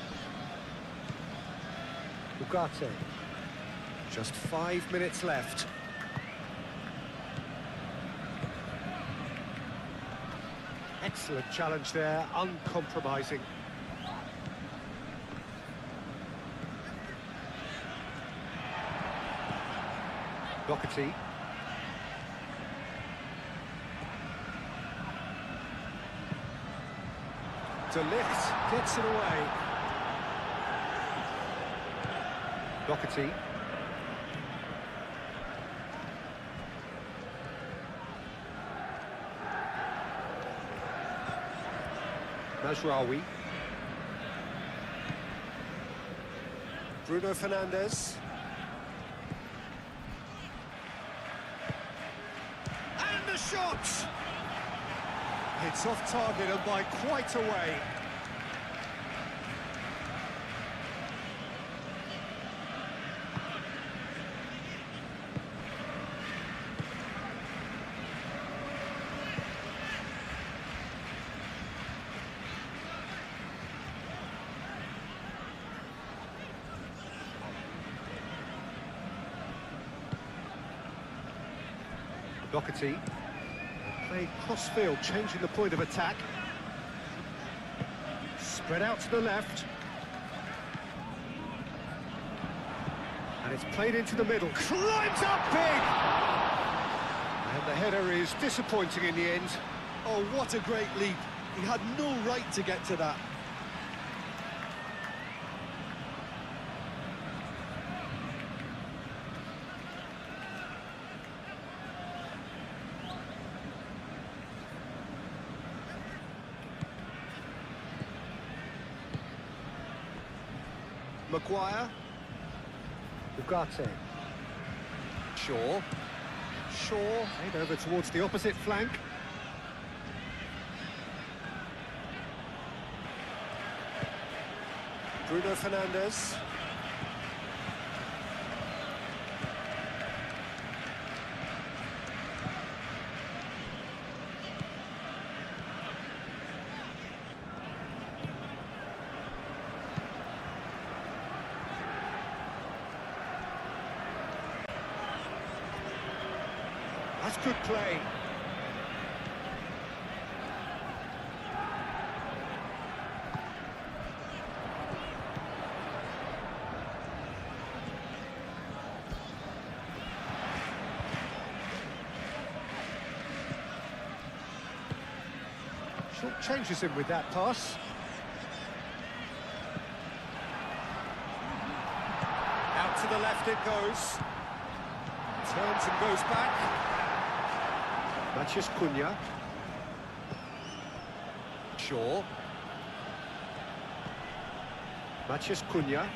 [SPEAKER 2] Ugarte. Just 5 minutes left. Excellent challenge there, uncompromising. Doherty. De Ligt gets it away. Doherty. Mazraoui. Bruno Fernandes. And the shot! It's off target and by quite a way. Doherty. Played cross-field, changing the point of attack. Spread out to the left. And it's played into the middle. Climbs up big! And the header is disappointing in the end.
[SPEAKER 3] Oh, what a great leap. He had no right to get to that.
[SPEAKER 2] Maguire. Ugarte. Shaw. Made over towards the opposite flank. Bruno Fernandes. That's good play. Short changes him with that pass. Out to the left it goes. Turns and goes back. Matheus Cunha. Shaw. Matheus Cunha.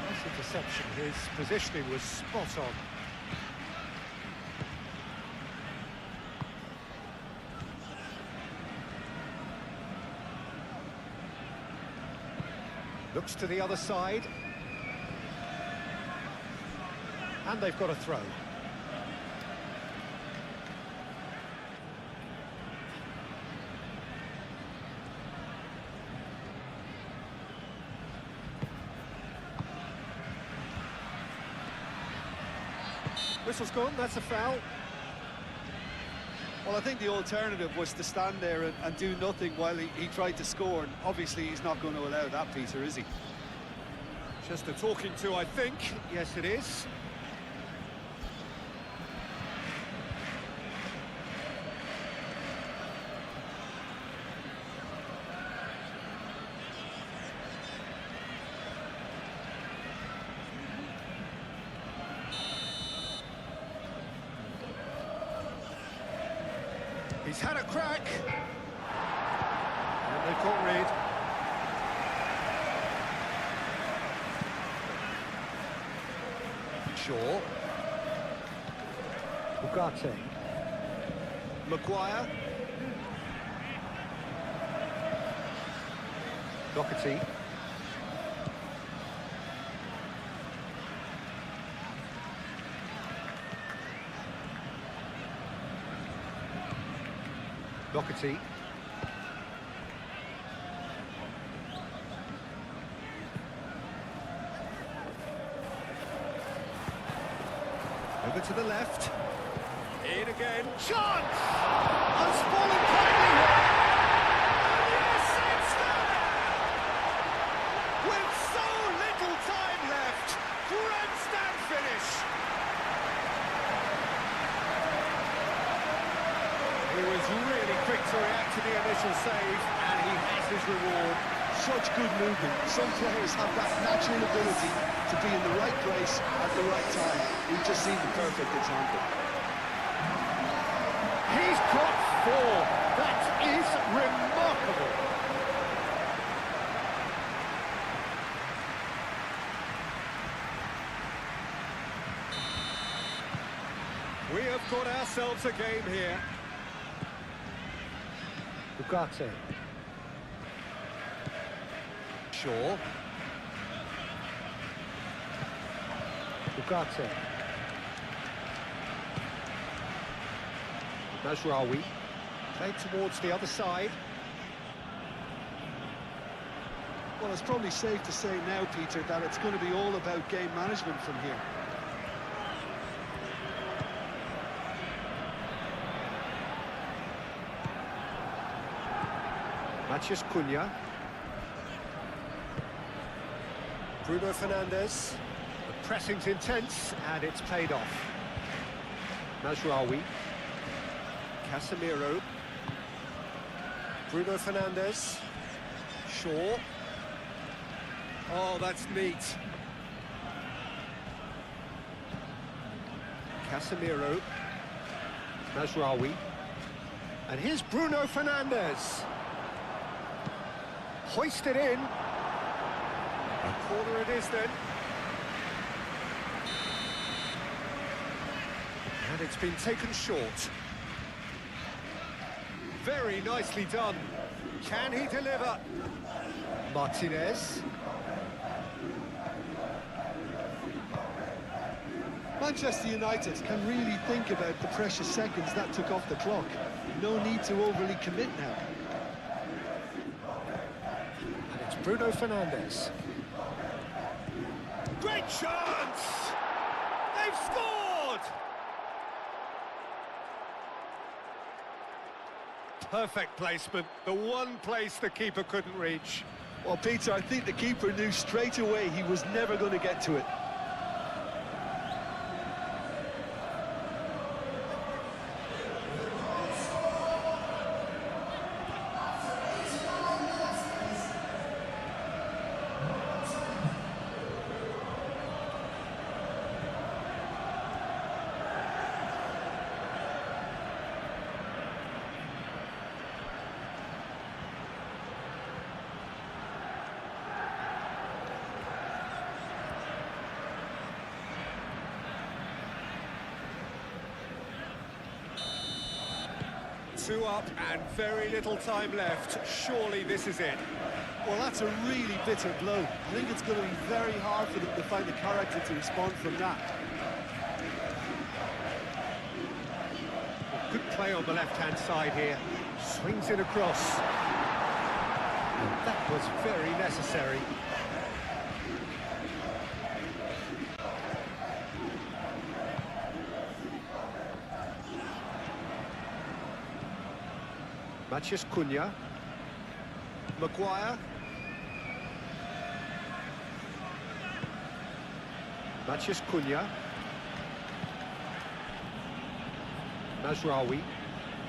[SPEAKER 2] Nice interception. His positioning was spot on. Looks to the other side. And they've got a throw. Whistle's gone, that's a foul.
[SPEAKER 3] Well, I think the alternative was to stand there and do nothing while he tried to score. And obviously, he's not going to allow that, Peter, is he?
[SPEAKER 2] Just a talking to, I think. Yes, it is. He's had a crack. And they've got rid. Shaw. Ugarte. Maguire. Doherty. Doherty. Over to the left. In again. Chance! Has fallen kindly here. And yes, it's there! With so little time left. Grandstand finish. He was really quick to react to the initial save, and he has his reward.
[SPEAKER 3] Such good movement. Some players have that natural ability to be in the right place at the right time. We've just seen the perfect example.
[SPEAKER 2] He's got 4. That is remarkable. We have got ourselves a game here. Ugarte. Shaw. Ugarte. Mazraoui. Played towards the other side.
[SPEAKER 3] Well, it's probably safe to say now, Peter, that it's going to be all about game management from here.
[SPEAKER 2] Matheus Cunha. Bruno Fernandes. The pressing's intense, and it's paid off. Mazraoui. Casemiro. Bruno Fernandes. Shaw. Oh, that's neat. Casemiro. Mazraoui. And here's Bruno Fernandes. Hoisted in. A corner it is then. And it's been taken short. Very nicely done. Can he deliver? Martinez.
[SPEAKER 3] Manchester United can really think about the precious seconds that took off the clock. No need to overly commit now.
[SPEAKER 2] And it's Bruno Fernandes. Great chance! They've scored! Perfect placement, the one place the keeper couldn't reach.
[SPEAKER 3] Well, Peter, I think the keeper knew straight away he was never going to get to it.
[SPEAKER 2] Two up and very little time left. Surely this is it.
[SPEAKER 3] Well, that's a really bitter blow. I think it's going to be very hard for them to find the character to respond from that.
[SPEAKER 2] Good play on the left-hand side here. Swings it across. And that was very necessary. Matheus Cunha. Maguire. Matheus Cunha. Mazraoui.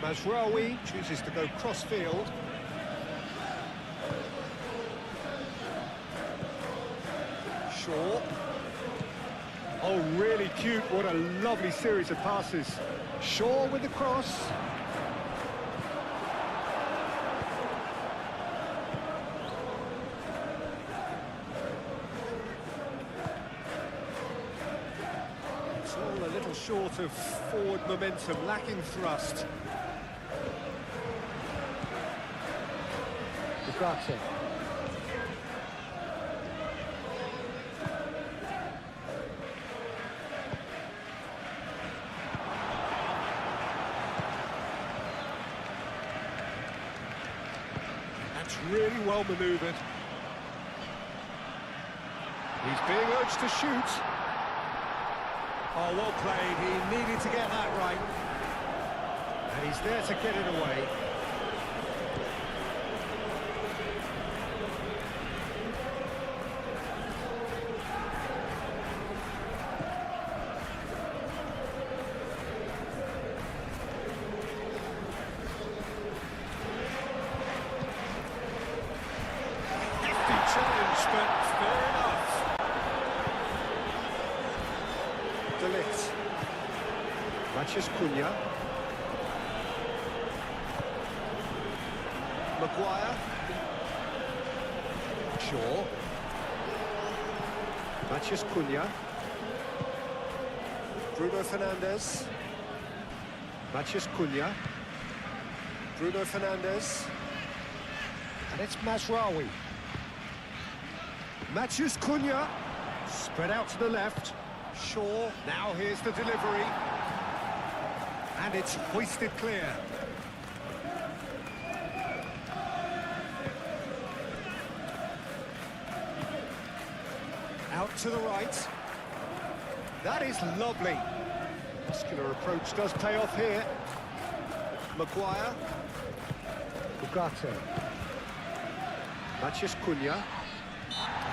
[SPEAKER 2] Mazraoui chooses to go cross-field. Shaw. Oh, really cute. What a lovely series of passes. Shaw with the cross. All a little short of forward momentum, lacking thrust. Ugarte. That's really well manoeuvred. He's being urged to shoot. Oh, well played. He needed to get that right. And he's there to get it away. Hefty challenge, but fair enough. Delete. Matheus Cunha. Maguire. Shaw. Matheus Cunha. Bruno Fernandes. Matheus Cunha. Bruno Fernandes. And it's Mazraoui. Matheus Cunha. Spread out to the left. Shaw, now here's the delivery. And it's hoisted clear. to the right. That is lovely. Muscular approach does pay off here. Maguire. Ugarte. Matheus Cunha.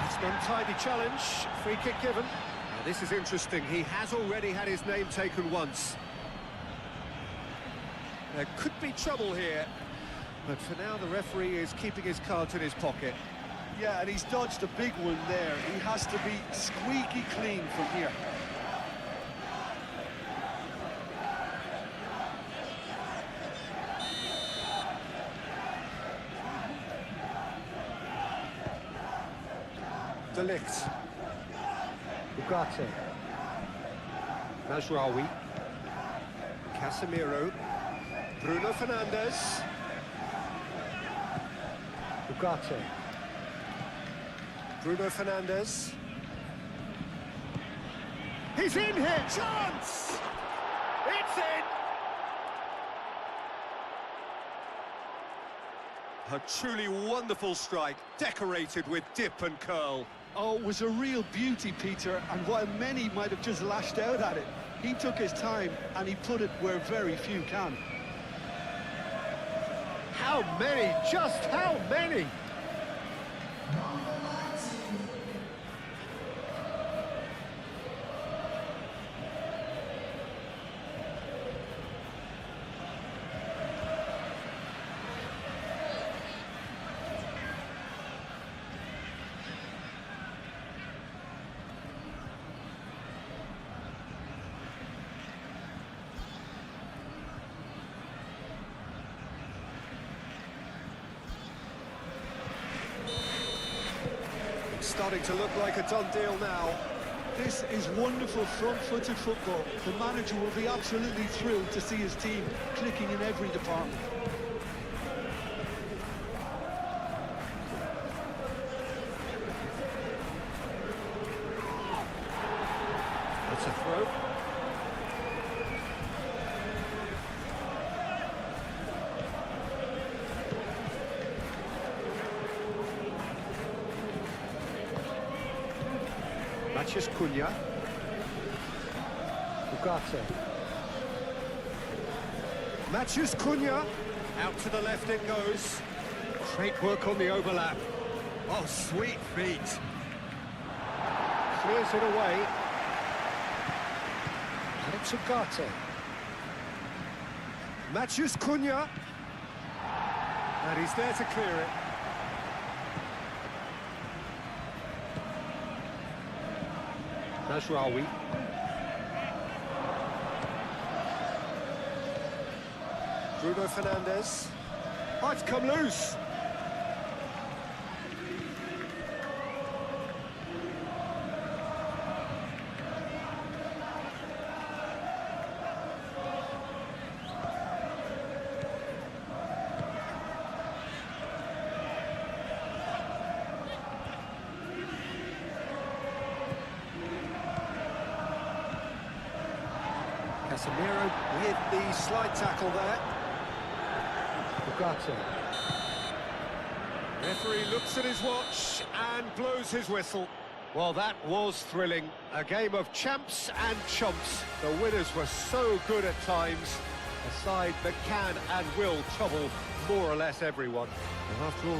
[SPEAKER 2] It's an untidy challenge. Free kick given. Now this is interesting. He has already had his name taken once. There could be trouble here, but for now the referee is keeping his cards in his pocket.
[SPEAKER 3] Yeah, and he's dodged a big one there. He has to be squeaky clean from here.
[SPEAKER 2] De Ligt. Ugarte. Mazraoui. Casemiro. Bruno Fernandes. Ugarte. Bruno Fernandes. He's in here! Chance! It's in! A truly wonderful strike, decorated with dip and curl.
[SPEAKER 3] Oh, it was a real beauty, Peter, and while many might have just lashed out at it, he took his time and he put it where very few can.
[SPEAKER 2] How many? Just how many? Starting to look like a done deal now.
[SPEAKER 3] This is wonderful front-footed football. The manager will be absolutely thrilled to see his team clicking in every department.
[SPEAKER 2] That's a throw. Matheus Cunha. Ugarte. Matheus Cunha. Out to the left it goes. Great work on the overlap. Oh, sweet feet. Clears it away. And it's Ugarte. Matheus Cunha. And he's there to clear it. Mazraoui. Bruno Fernandes. Oh, it's come loose. Casemiro with the slide tackle there. Ugarte. Referee looks at his watch and blows his whistle. Well, that was thrilling. A game of champs and chumps. The winners were so good at times. A side that can and will trouble more or less everyone. And after all